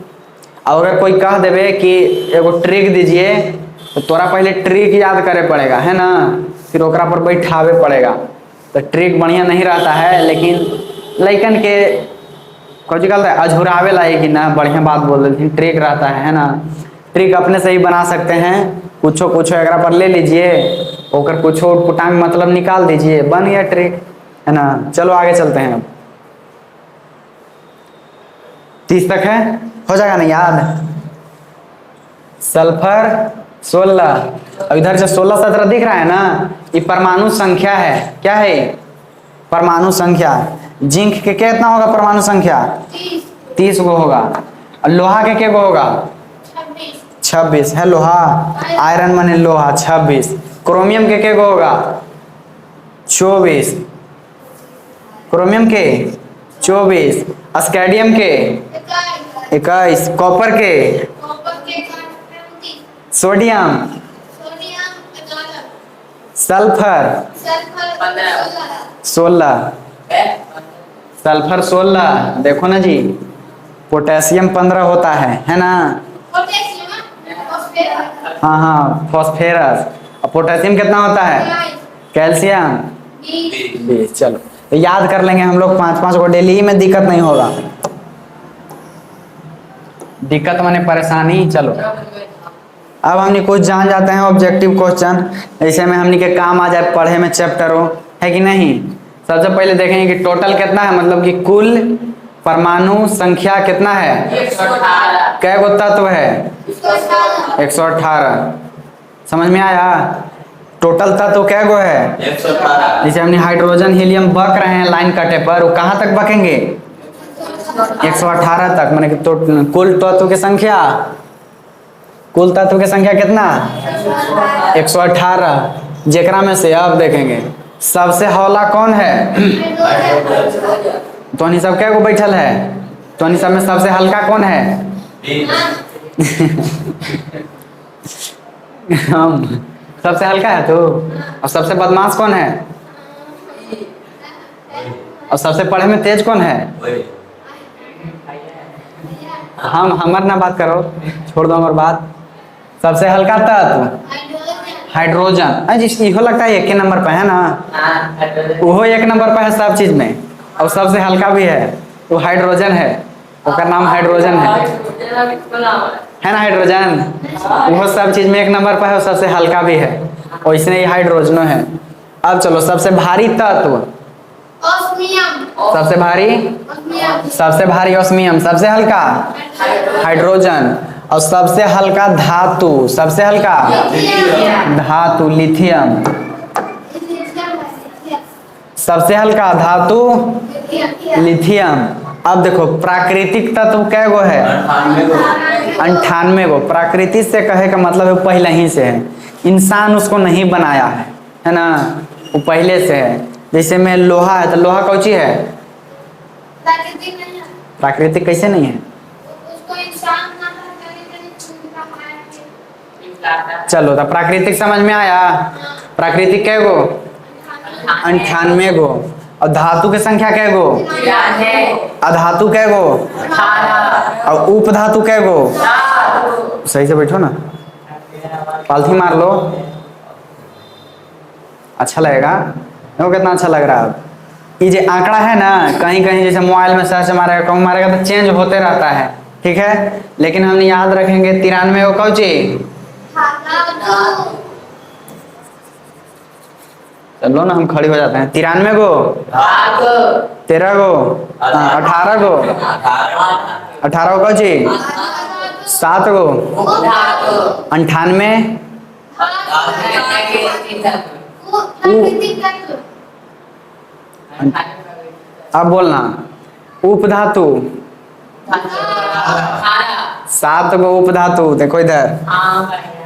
और अगर कोई कह देवे कि एगो ट्रिक दीजिए, तो तोरा पहले ट्रिक याद करे पड़ेगा, है ना, फिर ओकरा पर बैठावे पड़ेगा। तो ट्रिक बढ़िया नहीं रहता है, लेकिन लइकन के कुछ गलत है अझुरावे लाए कि ना, बढ़िया बात बोल देती, ट्रिक रहता है ना। ट्रिक अपने से ही बना सकते हैं। कुछो एकरा पर ले लीजिए, ओकर कुछो पुटांग मतलब निकाल दीजिए, बन गया ट्रिक, है ना। चलो आगे चलते हैं। अब 30 तक है, हो जाएगा ना याद। सल्फर 16, और इधर से 16-17 दिख रहा है ना, ये परमाणु संख्या है। क्या है? परमाणु संख्या। जिंक के कितना होगा परमाणु संख्या? 30 को होगा। और लोहा के को होगा? 26 है लोहा। आयरन माने लोहा 26। क्रोमियम के को होगा? 24। क्रोमियम के 24। स्कैडियम के 21। कॉपर के, सोडियम, सल्फर 16। सल्फर 16, देखो ना जी। पोटेशियम 15 होता है ना। हाँ फॉस्फेरस। और पोटेशियम कितना होता है? कैल्शियम 20। चलो तो याद कर लेंगे हम लोग 5-5 को डेली में, दिक्कत नहीं होगा। दिक्कत माने परेशानी। चलो अब हमने कुछ जान जाते हैं ऑब्जेक्टिव क्वेश्चन, ऐसे में हमने के काम आ जाए पढ़े में चैप्टर हो, है कि नहीं। सबसे पहले देखेंगे कि टोटल कितना है, मतलब कि कुल परमाणु संख्या कितना है? 118। कै गो तत्व है? 118। समझ में आया? टोटल तत्व कै गो है? 118। जैसे हमने हाइड्रोजन हीलियम बक रहे हैं लाइन कटे पर, वो कहाँ तक बकेंगे? 118 तक। माने कि तो कुल तत्व की संख्या, कुल तत्व की संख्या कितना? 118। जेकरा में से अब देखेंगे सबसे हौला कौन है? तो सब क्या को बैठल है? तो सब में सबसे हल्का कौन है? हम। सबसे हल्का है तो। और सबसे बदमाश कौन है? और सबसे पढ़े में तेज कौन है? हम हमार ना बात करो, छोड़ दो हमार बात। सबसे हल्का तत्व हाइड्रोजन। अरे जिस इहो लगता है एक ही नंबर पे है ना, वो एक नंबर पे है सब चीज में, और सबसे हल्का भी है, वो हाइड्रोजन है, उसका नाम हाइड्रोजन है ना, हाइड्रोजन। वो सब चीज में एक नंबर पर है और सबसे हल्का भी है, वैसे ही हाइड्रोजन है। अब चलो सबसे भारी तत्व, ऑस्मियम, सबसे भारी, ऑस्मियम, सबसे भारी ऑस्मियम, सबसे हल्का हाइड्रोजन, और सबसे हल्का धातु, सबसे हल्का धातु लिथियम, सबसे हल्का धातु लिथियम। अब देखो प्राकृतिक तत्व कै गो है? 98 गो। प्रकृति से कहे का मतलब है पहले ही से है, इंसान उसको नहीं बनाया है ना, वो पहले से है। जैसे में लोहा है तो लोहा कौन सी है? प्राकृतिक नहीं है, प्राकृतिक कैसे नहीं है? उसको इंसान ना करने छूट रहा है। चलो तो प्राकृतिक समझ में आया। प्राकृतिक कै गो? 98 गो। और धातु की संख्या कै गो? अधातु कै गो? और उपधातु कै गो? सही से बैठो ना, पालथी मार लो, अच्छा लगेगा। देखो कितना अच्छा लग रहा है। ये जो आंकड़ा है ना, कहीं कहीं जैसे मोबाइल में सर्च मारेगा, कहूँ मारेगा तो चेंज होते रहता है, ठीक है, लेकिन हम याद रखेंगे 93 गो कौन ची। चलो ना हम खड़ी हो जाते हैं। 93 गो, 13 गो, 18 गो, 18 गो कौन ची, 7 गो, 98, अब बोलना उपधातु, 7 गो उपधातु, देखो इधर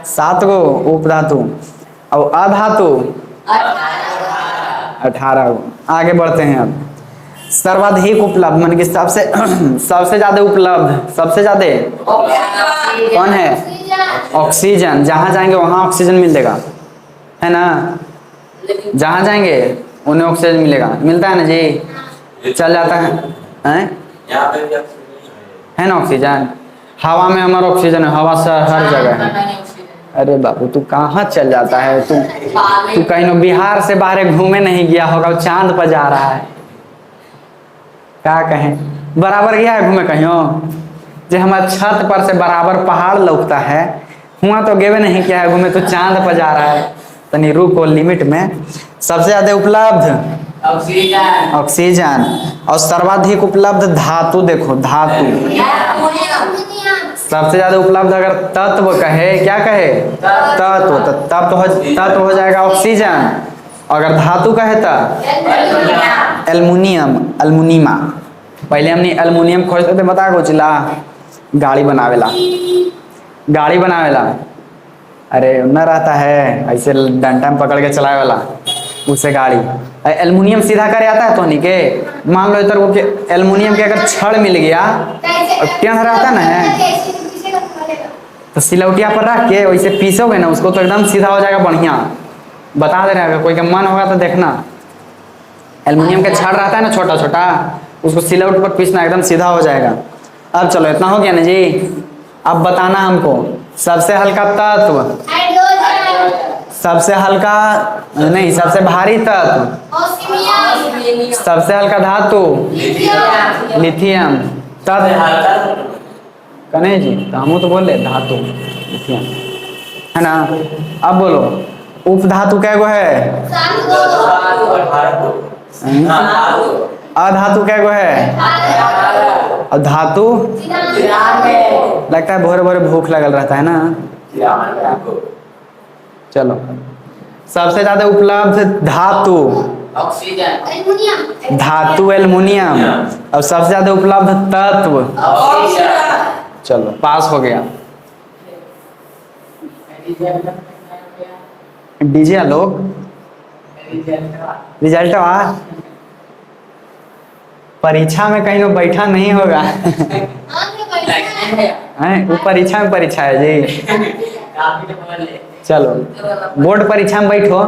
7 गो उपधातु, और अधातु 18 गो। आगे बढ़ते हैं अब। सर्वाधिक उपलब्ध मान कि सबसे सबसे ज्यादा उपलब्ध, सबसे ज्यादा कौन है? ऑक्सीजन। जहां जाएंगे वहां ऑक्सीजन मिलेगा, है ना, जहां जाएंगे उन्हें ऑक्सीजन मिलेगा, मिलता है ना जी, चल जाता है, यहाँ पे भी ऑक्सीजन है ना ऑक्सीजन। हवा में हमारा ऑक्सीजन है, हवा से हर जगह है। अरे बाबू तू कहाँ चल जाता है, तू कहीं न बिहार से बाहर घूमे नहीं गया होगा, चांद पर जा रहा है। क्या कहें, बराबर गया है घूमे कहीं? जो हमारे छत पर से बराबर पहाड़ लौकता है, हुआ तो गेवे नहीं किया है घूमे, तो चांद पर जा रहा है। तनी रुको लिमिट में। सबसे ज्यादा उपलब्ध ऑक्सीजन, ऑक्सीजन, और सर्वाधिक उपलब्ध धातु, देखो धातु। सबसे ज्यादा उपलब्ध अगर तत्व कहे, क्या कहे? तत्व, तो तत्व हो जाएगा ऑक्सीजन। अगर धातु कहे तो एल्युमिनियम, अल्मुनिमा। पहले हमने एल्युमिनियम खोजते थे, बता को चिल्ला, गाड़ी बनावेला, गाड़ी बनावेला, अरे न रहता है ऐसे डंडा में पकड़ के चलाए वाला, उससे गाड़ी। एल्युमिनियम सीधा करे आता है तो नहीं के, मान लो इधर वो एल्युमिनियम के अगर छड़ मिल गया और टेढ़ रहता ना है, तो सिलौटिया पर रख के वैसे पीसोगे ना उसको, तो एकदम सीधा हो जाएगा, बढ़िया। बता दे रहे हैं, कोई का मन होगा तो देखना, एल्युमिनियम का छड़ रहता है ना छोटा छोटा, उसको सिलौट पर पीसना, एकदम सीधा हो जाएगा। अब चलो इतना हो गया ना जी। अब बताना हमको सबसे हल्का तत्व, सबसे हल्का नहीं, सबसे भारी तत्व, सबसे हल्का धातु लिथियम। तत्व कने जी, तो हम तो बोल रहे धातु लिथियम, है ना। अब बोलो उपधातु कै गो है? अधातु कै गो है? और धातु लगता है भोरे भोरे भूख लगल रहता है ना। चलो सबसे ज्यादा उपलब्ध धातु ऑक्सीजन, धातु एल्युमिनियम, और सबसे ज्यादा उपलब्ध तत्व, चलो पास हो गया। डीजे लोग रिजल्ट आ, परीक्षा में कहीं बैठा नहीं होगा वो परीक्षा में परीक्षा है जी। चलो बोर्ड परीक्षा में बैठो,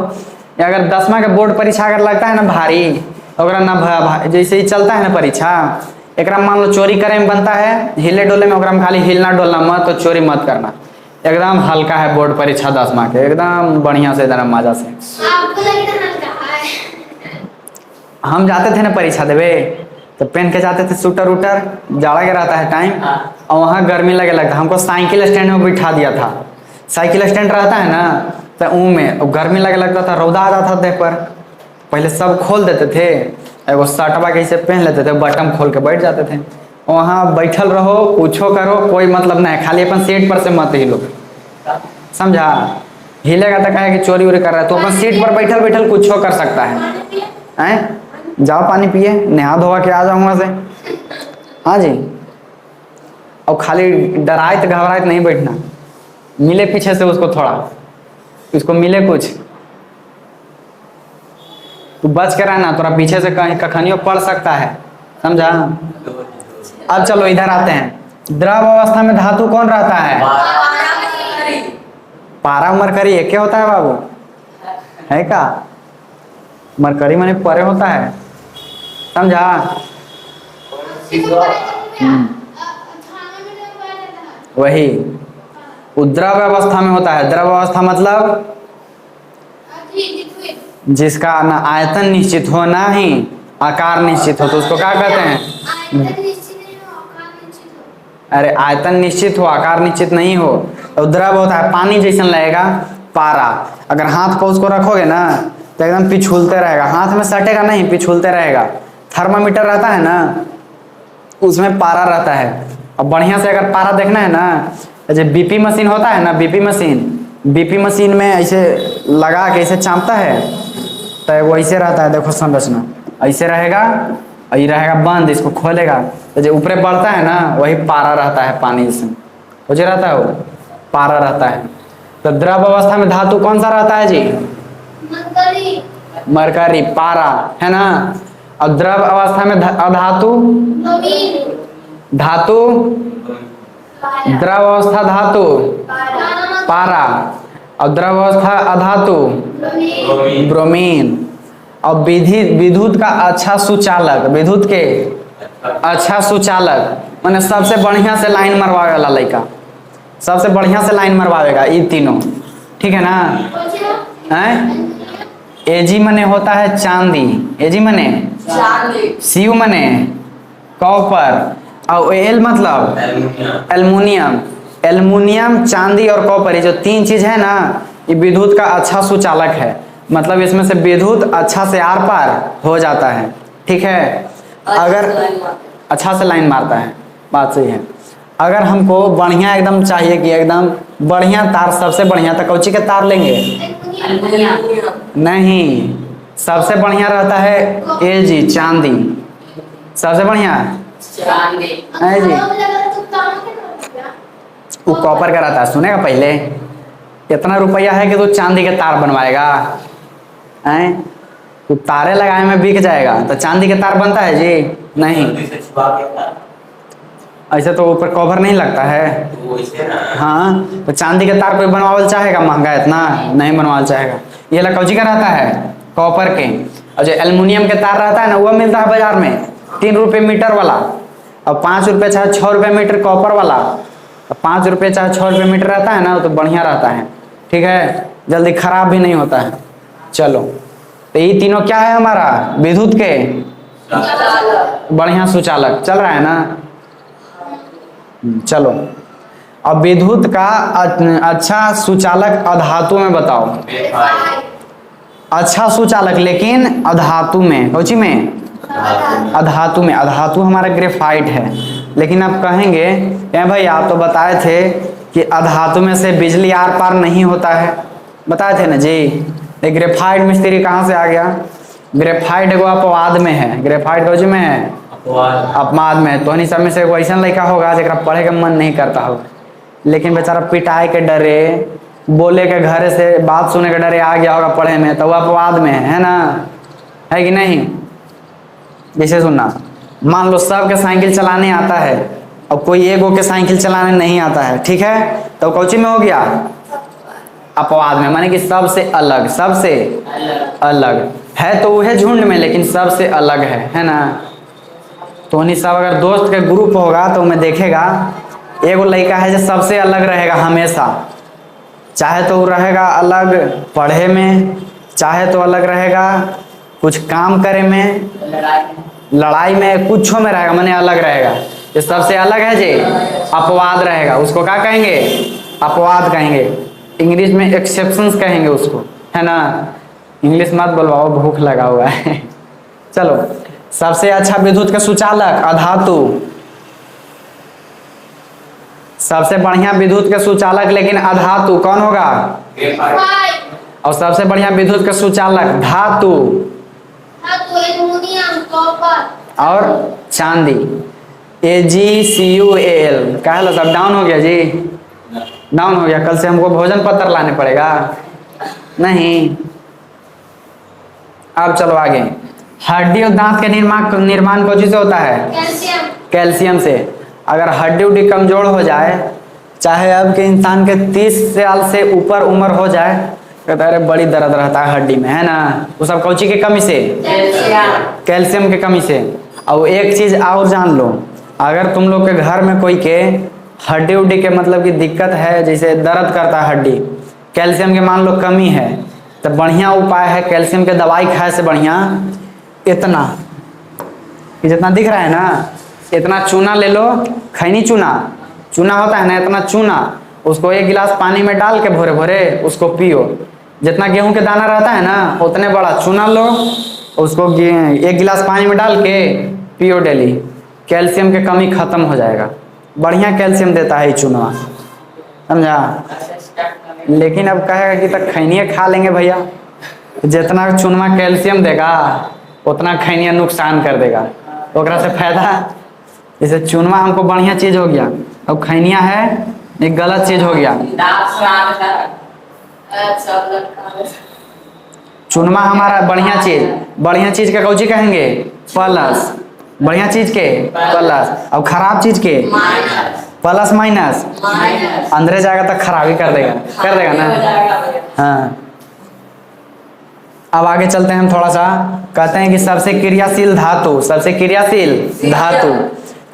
अगर 10वां का बोर्ड परीक्षा अगर लगता है ना भारी, तो ना जैसे ही चलता है ना परीक्षा, एकरा मान लो चोरी करे में बनता है हिले डोले में, ओकरा में खाली हिलना डोलना मत, तो चोरी मत करना। एकदम हल्का है बोर्ड परीक्षा 10 मार्क के, एकदम बढ़िया से एकदम मजा से। आपको लगता हल्का है। हम जाते थे ना परीक्षा देवे, तो पहन के जाते थे स्वेटर उटर, जाड़ा के रहता है टाइम, और वहाँ गर्मी लगे लगता, हमको साइकिल स्टैंड में बिठा दिया था। साइकिल स्टैंड रहता है ना, तो ऊँ में गर्मी लगे लगता था, रौदा आ जाता था देह पर। पहले सब खोल देते थे, एगो शर्टवा कैसे पहन लेते थे, बटन खोल के बैठ जाते थे। वहाँ बैठल रहो, कुछो करो, कोई मतलब नहीं, खाली अपन सीट पर से मत हिलो, समझा। हिलेगा तो कहे कि चोरी उरी कर रहा है, तो अपन सीट पर बैठल बैठल कुछो कर सकता है। हैं? जाओ पानी पिए, नहा धोवा के आ जाओ वहाँ से। हाँ जी। और खाली डराए तो घबराए नहीं बैठना, मिले पीछे से उसको थोड़ा, उसको मिले कुछ, तू बच के रहना, थोड़ा पीछे से कहीं कखनियों पड़ सकता है, समझा। अब चलो इधर आते हैं। द्रव अवस्था में धातु कौन रहता है? पारा मरकरी एक होता है बाबू, है का? मरकरी माने परे होता है, समझा। वही द्रव अवस्था में होता है। द्रव अवस्था मतलब जिसका ना आयतन निश्चित हो ना ही आकार निश्चित हो, तो उसको क्या कहते हैं? अरे आयतन निश्चित हो आकार निश्चित नहीं हो तो द्रव होता है। पानी जैसा लगेगा पारा, अगर हाथ को उसको रखोगे ना तो एकदम पिछुलते रहेगा, हाथ में सटेगा नहीं, पिछुलते रहेगा। थर्मामीटर रहता है ना, उसमें पारा रहता है। अब बढ़िया से अगर पारा देखना है ना, जैसे बीपी मशीन होता है ना, बीपी मशीन में ऐसे लगा के ऐसे चाँपता है, तो वो ऐसे रहता है, देखो संरचना ऐसे रहेगा, ये रहेगा बंद, इसको खोलेगा तो जो ऊपर बढ़ता है ना वही पारा रहता है, पानी जिसमें वो जो रहता है वो पारा रहता है। तो द्रव अवस्था में धातु कौन सा रहता है जी? मरकरी, पारा, है ना। और द्रव अवस्था में अधातु धातु, द्रव अवस्था धातु पारा, और द्रव अवस्था अधातु ब्रोमीन। और विद्युत का अच्छा सुचालक, विद्युत के अच्छा सुचालक माने सबसे बढ़िया से लाइन मरवावे वाला लड़का, सबसे बढ़िया से लाइन मरवावेगा ये तीनों, ठीक है ना। हैं? एजी मने होता है चांदी, एजी मने सीयू मने कॉपर, और एल मतलब एल्युमिनियम। एल्युमिनियम, चांदी और कॉपर, ये जो तीन चीज है ना, ये विद्युत का अच्छा सुचालक है। मतलब इसमें से विद्युत अच्छा से आर पार हो जाता है, ठीक है। अगर अच्छा से लाइन मारता है, बात सही है। अगर हमको बढ़िया एकदम चाहिए कि एकदम बढ़िया तार, सबसे बढ़िया, तो कौची के तार लेंगे? नहीं, सबसे बढ़िया रहता है एजी चांदी, सबसे बढ़िया है जी। वो कॉपर का रहता है, सुनेगा पहले इतना रुपया है कि तू चांदी के तार बनवाएगा, हैं? तो तारे लगाए में बिक जाएगा, तो चांदी के तार बनता है जी? नहीं, ऐसे तो ऊपर कवर नहीं लगता है। हाँ, तो चांदी के तार कोई बनवावल चाहेगा? महंगा इतना नहीं बनवाल चाहेगा। ये लकौजी का रहता है कॉपर के। और जो एल्युमिनियम के तार रहता है ना, वो मिलता है बाजार में 3 रुपये मीटर वाला, और 5 रुपये चाहे 6 रुपये मीटर कॉपर वाला। 5 रुपये चाहे 6 रुपये मीटर रहता है ना, वो तो बढ़िया रहता है, ठीक है, जल्दी खराब भी नहीं होता है। चलो, तो ये तीनों क्या है हमारा? विद्युत के बढ़िया सुचालक, चल रहा है ना। चलो, अब विद्युत का अच्छा सुचालक अधातु में बताओ। अच्छा सुचालक लेकिन अधातु में, कौची में? अधातु में। अधातु हमारा ग्रेफाइट है, लेकिन आप कहेंगे क्या भाई आप तो बताए थे कि अधातु में से बिजली आर पार नहीं होता है, बताए थे ना जी। ग्रेफाइट मिस्त्री कहाँ से आ गया? ग्रेफाइट एगो अपवाद में है। ग्रेफाइट कौची में है? अपवाद में। तो सब में से एगो ऐसा लड़का होगा जरा पढ़े के मन नहीं करता होगा, लेकिन बेचारा पिटाई के डरे, बोले के घर से बात सुने के डरे आ गया होगा पढ़े में, तो वो अपवाद में है ना, है कि नहीं? जैसे सुनना, मान लो सबके साइकिल चलाने आता है और कोई एगो के साइकिल चलाने नहीं आता है, ठीक है, तो कौची में हो गया? अपवाद में, माने कि सबसे अलग, सबसे अलग है। तो वह झुंड में, लेकिन सबसे अलग है ना। तो उन्हीं सब अगर दोस्त के ग्रुप होगा तो मैं देखेगा एगो लड़का है जो सबसे अलग रहेगा हमेशा, चाहे तो वो रहेगा अलग पढ़े में, चाहे तो अलग रहेगा कुछ काम करे में, लड़ाई में, कुछ में रहेगा, माने अलग रहेगा। ये सबसे अलग है जी अपवाद रहेगा, उसको क्या कहेंगे? अपवाद कहेंगे। इंग्लिश में एक्सेप्शंस कहेंगे उसको, है ना। इंग्लिश मत बोलवाओ, भूख लगा हुआ है। चलो, सबसे अच्छा विद्युत का सुचालक अधातु, सबसे बढ़िया विद्युत के सुचालक लेकिन अधातु कौन होगा? फाइव और सबसे बढ़िया विद्युत के सुचालक धातु धातु एल्युमिनियम कॉपर और चांदी। AgCuAl क्या है सब डाउन हो गया जी, डाउन हो गया। कल से हमको भोजन पत्र लाने पड़ेगा नहीं। अब चलो आगे। हड्डी और दांत के निर्माण कौन चीज से होता है? कैल्शियम कैल्शियम से। अगर हड्डी उड्डी कमजोर हो जाए, चाहे अब के इंसान के 30 साल से ऊपर उम्र हो जाए, कहता है अरे बड़ी दर्द रहता है हड्डी में, है ना। वो सब कौची की कमी से? कैल्शियम की कमी से। और एक चीज और जान लो, अगर तुम लोग के घर में कोई के हड्डी उड्डी के मतलब की दिक्कत है, जैसे दर्द करता है हड्डी, कैल्शियम के मान लो कमी है, तो बढ़िया उपाय है कैल्शियम के दवाई खाए से बढ़िया इतना, जितना दिख रहा है ना, इतना चूना ले लो, खैनी चूना, चूना होता है ना, इतना चूना, उसको 1 गिलास पानी में डाल के भोरे भोरे उसको पियो। जितना गेहूं के दाना रहता है ना, उतने बड़ा चूना लो, उसको 1 गिलास पानी में डाल के पियो डेली। कैल्शियम की कमी खत्म हो जाएगा। बढ़िया कैल्शियम देता है ये चूना, समझा। लेकिन अब कहेगा कि तक खैनिया खा लेंगे भैया, जितना चूनमा कैल्शियम देगा उतना खैनिया नुकसान कर देगा, तो ओकरा से फायदा। जैसे चूनमा हमको बढ़िया चीज हो गया, अब खैनिया है एक गलत चीज हो गया। चूनमा हमारा बढ़िया चीज का कौची कहेंगे? प्लस। बढ़िया चीज के प्लस, और खराब चीज के प्लस माइनस। अंदर जाएगा तो खराबी कर देगा ना। हाँ, अब आगे चलते हैं हम थोड़ा सा। कहते हैं कि सबसे क्रियाशील धातु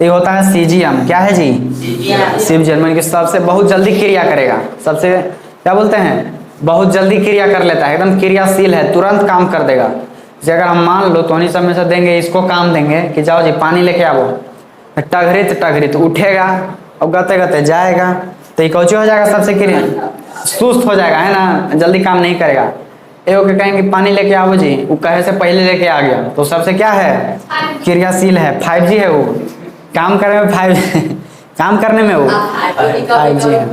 ये होता है सीजियम। क्या है जी? सीजियम, माने कि सबसे बहुत जल्दी क्रिया करेगा, सबसे क्या बोलते हैं, बहुत जल्दी क्रिया कर लेता है, एकदम क्रियाशील है, तुरंत काम कर देगा। जैसे अगर हम मान लो तो समय से देंगे इसको काम देंगे कि जाओ जी पानी लेके आओ, टघरित उठेगा और गते गते जाएगा, तो ये कौची हो जाएगा? सबसे क्रिया सुस्त हो जाएगा, है ना, जल्दी काम नहीं करेगा। एगो के कहेंगे पानी लेके आओ जी, वो कहे से पहले लेके आ गया, तो सबसे क्या है? क्रियाशील है। 5G है वो, काम करने में 5 काम करने में वो 5G है।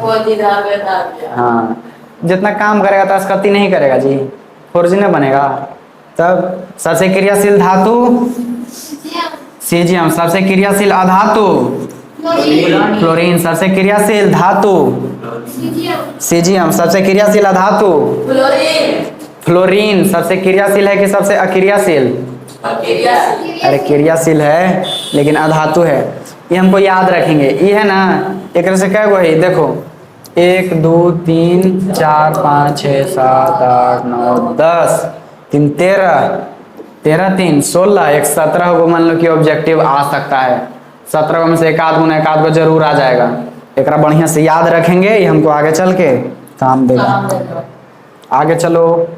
हाँ, जितना काम करेगा तो अस्कती नहीं करेगा जी, 4G नहीं बनेगा। तब सबसे क्रियाशील धातु सीजियम, सबसे क्रियाशील अधातु क्लोरीन, सबसे क्रियाशील धातु सीजियम, सबसे क्रियाशील अधातु फ्लोरीन, सबसे क्रियाशील है कि सबसे अक्रियाशील? अरे क्रियाशील है लेकिन अधातु है। ये हमको याद रखेंगे। ये है ना, एक से क्या वही देखो, 1 2 3 4 5 6 7 8 9 10 3 13 3 16 एक 17 को मान लो कि ऑब्जेक्टिव आ सकता है। 17 में से एक आध को जरूर आ जाएगा। एक बढ़िया से याद रखेंगे, ये हमको आगे चल के काम देगा। आगे चलो,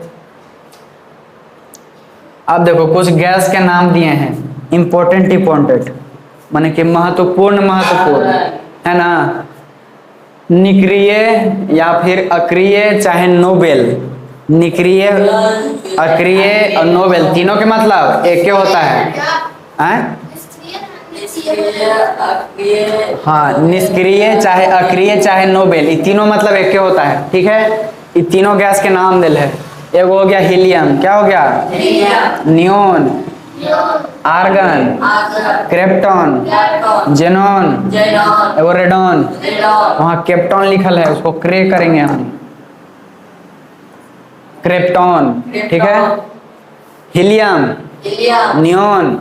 अब देखो कुछ गैस के नाम दिए हैं, इम्पोर्टेंट माने कि महत्वपूर्ण है ना। निष्क्रिय या फिर अक्रिय चाहे नोबेल। निष्क्रिय, अक्रिय और नोबेल तीनों के मतलब एक होता है। हाँ, निष्क्रिय चाहे अक्रिय चाहे नोबेल, ये तीनों मतलब एक होता है, ठीक है। ये तीनों गैस के नाम दिल है। एक हो गया हीलियम, क्या हो गया? नियोन, आर्गन, क्रिप्टॉन, जेनॉन, एगो रेडॉन। वहाँ केप्टॉन लिखल है, उसको क्रे करेंगे हम, क्रिप्टॉन, ठीक है। Helium, neon,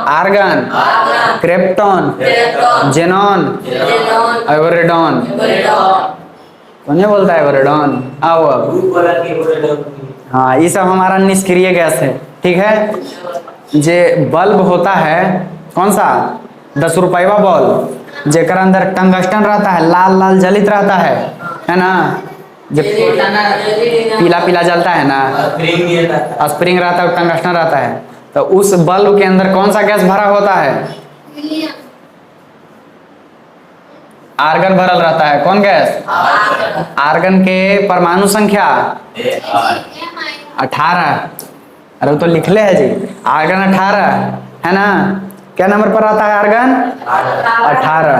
argon, krypton, xenon, एगो रेडॉन। कौन बोलता है रेडॉन? आओ अब। हाँ, ये सब हमारा निष्क्रिय गैस है, ठीक है। जे बल्ब होता है कौन सा 10 रुपया बॉल जेकर अंदर टंगस्टन रहता है, लाल लाल जलित रहता है ना, जो पीला पीला जलता है ना, स्प्रिंग रहता है, टंगस्टन रहता है। तो उस बल्ब के अंदर कौन सा गैस भरा होता है? हीलियम। आर्गन भरल रहता है। कौन गैस? आर्गन के परमाणु संख्या 18। अरे वो तो लिखले है जी, आर्गन 18 है ना। क्या नंबर पर आता है आर्गन? 18।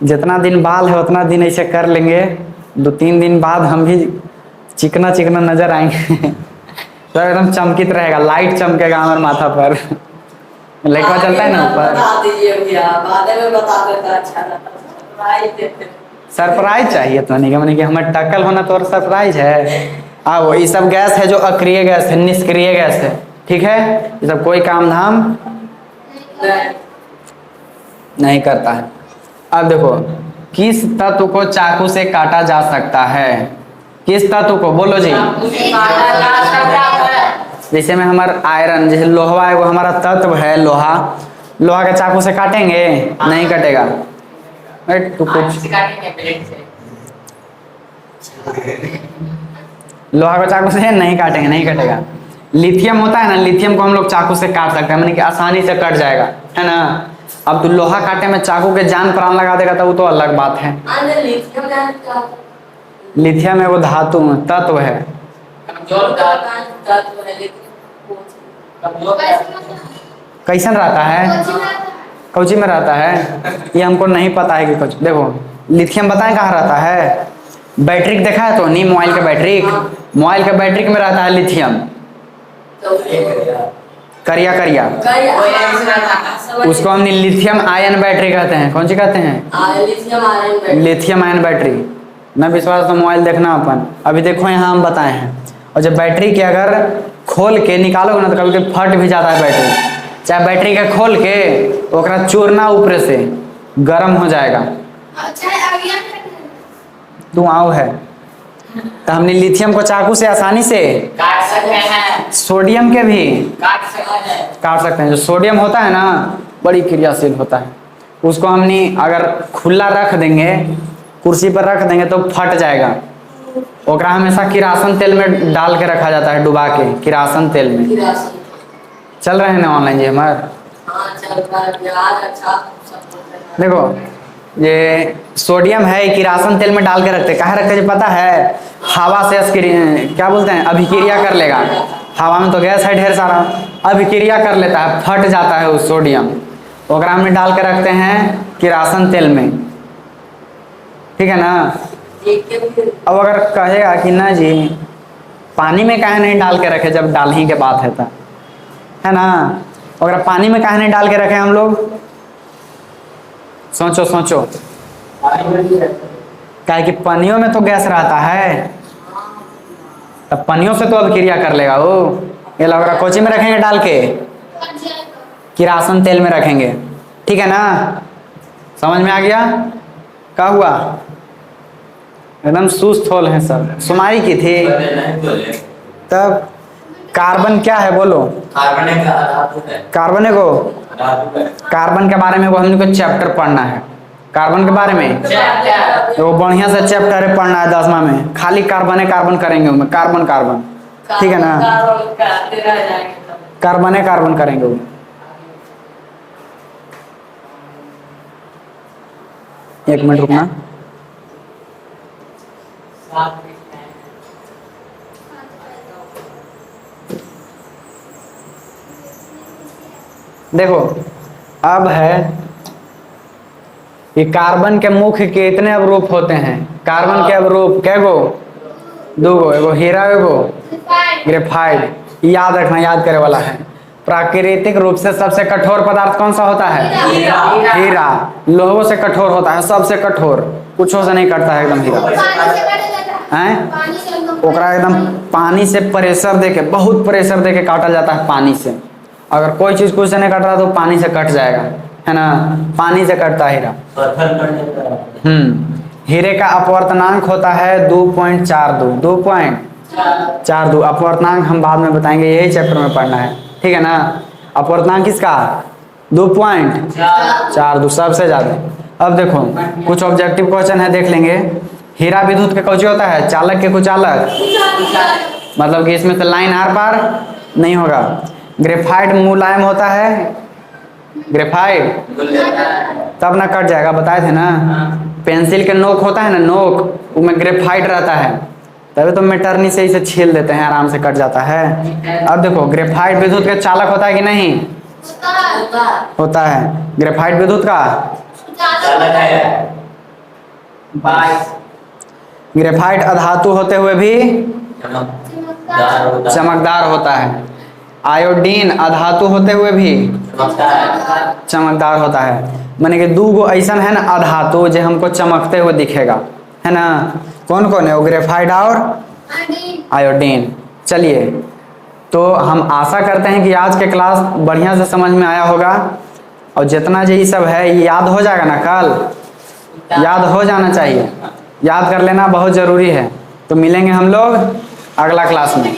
जितना दिन बाल है उतना दिन ऐसे कर लेंगे, 2-3 दिन बाद हम भी चिकना चिकना नजर आएंगे तो एकदम चमकित रहेगा, लाइट चमकेगा हमारे माथा पर लाइट चलता है ना ऊपर। बता दीजिए भैया, बाद में बता देता अच्छा रहता। सरप्राइज चाहिए तो नहीं कि हमारे टक्कल होना तो और सरप्राइज है। वो ये सब गैस है जो अक्रिय गैस है, निष्क्रिय गैस है, ठीक है। ये सब कोई काम धाम नहीं करता है। अब देखो, किस तत्व को चाकू से काटा जा सकता है? किस तत्व को बोलो जी? जैसे में हमारा आयरन, जैसे लोहा है, वो हमारा तत्व है लोहा। लोहा के चाकू से काटेंगे? नहीं कटेगा। तू कुछ लोहा को चाकू से नहीं काटेंगे, नहीं कटेगा। लिथियम होता है ना, लिथियम को हम लोग चाकू से काट सकते हैं, मतलब कि आसानी से कट जाएगा, है ना। अब तू लोहा काटे में चाकू के जान प्राण लगा देगा तो वो तो अलग बात है। लिथियम है वो धातु तत्व है। कैसन रहता है? कौची में रहता है ये हमको नहीं पता है कि कुछ। देखो लिथियम बताएं कहाँ रहता है? बैटरी देखा है तो नहीं, मोबाइल के बैटरी, मोबाइल के बैटरी में रहता है लिथियम, करिया करिया। उसको हमने लिथियम आयन बैटरी कहते हैं। कौन सी कहते हैं? Lithium ion battery. न विश्वास तो मोबाइल देखना अपन, अभी देखो यहाँ हम बताए हैं। और जब बैटरी के अगर खोल के निकालोगे ना तो कभी कभी फट भी जाता है बैटरी। चाहे बैटरी के खोल के ओकरा चूरना ऊपर से गर्म हो जाएगा। तू आओ है तो हमने लिथियम को चाकू से आसानी से काट सकते हैं, सोडियम के भी काट सकते हैं। जो सोडियम होता है ना बड़ी क्रियाशील होता है, उसको हमने अगर खुला रख देंगे, कुर्सी पर रख देंगे तो फट जाएगा। ओकरा हमेशा किरासन तेल में डाल के रखा जाता है, डुबा के किरासन तेल में। चल रहे हैं ना ऑनलाइन जी हमारे? देखो ये सोडियम है, किरासन तेल में डाल के रखते, कहाँ रखते हैं पता है? हवा से क्या बोलते हैं, अभिक्रिया कर लेगा। हवा में तो गैस है ढेर सारा, अभिक्रिया कर लेता है, फट जाता है उस सोडियम। ओकरा में डाल के रखते हैं किरासन तेल में, ठीक है ना। अब अगर कहेगा कि ना जी पानी में काहे नहीं डाल के रखे, जब डाल ही के बात है तो, है ना। अगर पानी में काहे नहीं डाल के रखे हम लोग? सोचो सोचो, क्या कि पनियों में तो गैस रहता है, तब पनियों से तो अभिक्रिया कर लेगा वो। ये लग रहा कोची में रखेंगे डाल के? किरासन तेल में रखेंगे, ठीक है ना। समझ में आ गया? क्या हुआ? एकदम सुस्त होल है सब, सुमारी की थी। तब कार्बन क्या है बोलो? कार्बन को, कार्बन के बारे में वो हमने को चैप्टर पढ़ना है। कार्बन के बारे में वो बढ़िया से चैप्टर पढ़ना है 10वां में, खाली कार्बन करेंगे उनमें, कार्बन कार्बन, ठीक है ना। कार्बन करेंगे वो। एक मिनट रुकना। देखो अब है कि कार्बन के मुख्य कितने अवरूप होते हैं? कार्बन के अवरूप कै गो? 2 गो, एगो हीरा, एगो ग्रेफाइट। याद रखना, याद करे वाला है। प्राकृतिक रूप से सबसे कठोर पदार्थ कौन सा होता है? हीरा। लोहों से कठोर होता है, सबसे कठोर, कुछों से नहीं कटता है एकदम हीरा। ओकरा एकदम पानी से प्रेशर देके, बहुत प्रेशर देके काटा जाता है पानी से। अगर कोई चीज कुछ से नहीं कट रहा तो पानी से कट जाएगा, है ना। पानी से कटता है हीरा। हीरे का अपवर्तनांक होता है 2.42। 2.42 अपवर्तनांक हम बाद में बताएंगे, यही चैप्टर में पढ़ना है, ठीक है ना। अपवर्तनांक किसका? 2.4 2 सबसे ज्यादा। अब देखो कुछ ऑब्जेक्टिव क्वेश्चन है, देख लेंगे। हीरा विद्युत के कौची होता है? चालक के कुचालक, मतलब कि इसमें से लाइन आर पार नहीं होगा। ग्रेफाइट मुलायम होता है, ग्रेफाइट तब ना कट जाएगा, बताए थे ना। पेंसिल के नोक होता है ना, नोक उसमें ग्रेफाइट रहता है, तभी तो मेटरनी से इसे छील देते हैं, आराम से कट जाता है। अब देखो ग्रेफाइट विद्युत का चालक होता है कि नहीं? होता है। ग्रेफाइट विद्युत का चालक है। ग्रेफाइट अधातु होते हुए भी चमकदार होता है। चमकदार होता है। आयोडीन अधातु होते हुए भी चमकदार होता है। माने कि 2 गो ऐसा है ना अधातु जो हमको चमकते हुए दिखेगा, है ना। कौन कौन है वो? ग्रेफाइट और आयोडीन। चलिए, तो हम आशा करते हैं कि आज के क्लास बढ़िया से समझ में आया होगा, और जितना जो ये सब है ये याद हो जाएगा ना, कल याद हो जाना चाहिए, याद कर लेना बहुत ज़रूरी है। तो मिलेंगे हम लोग अगला क्लास में।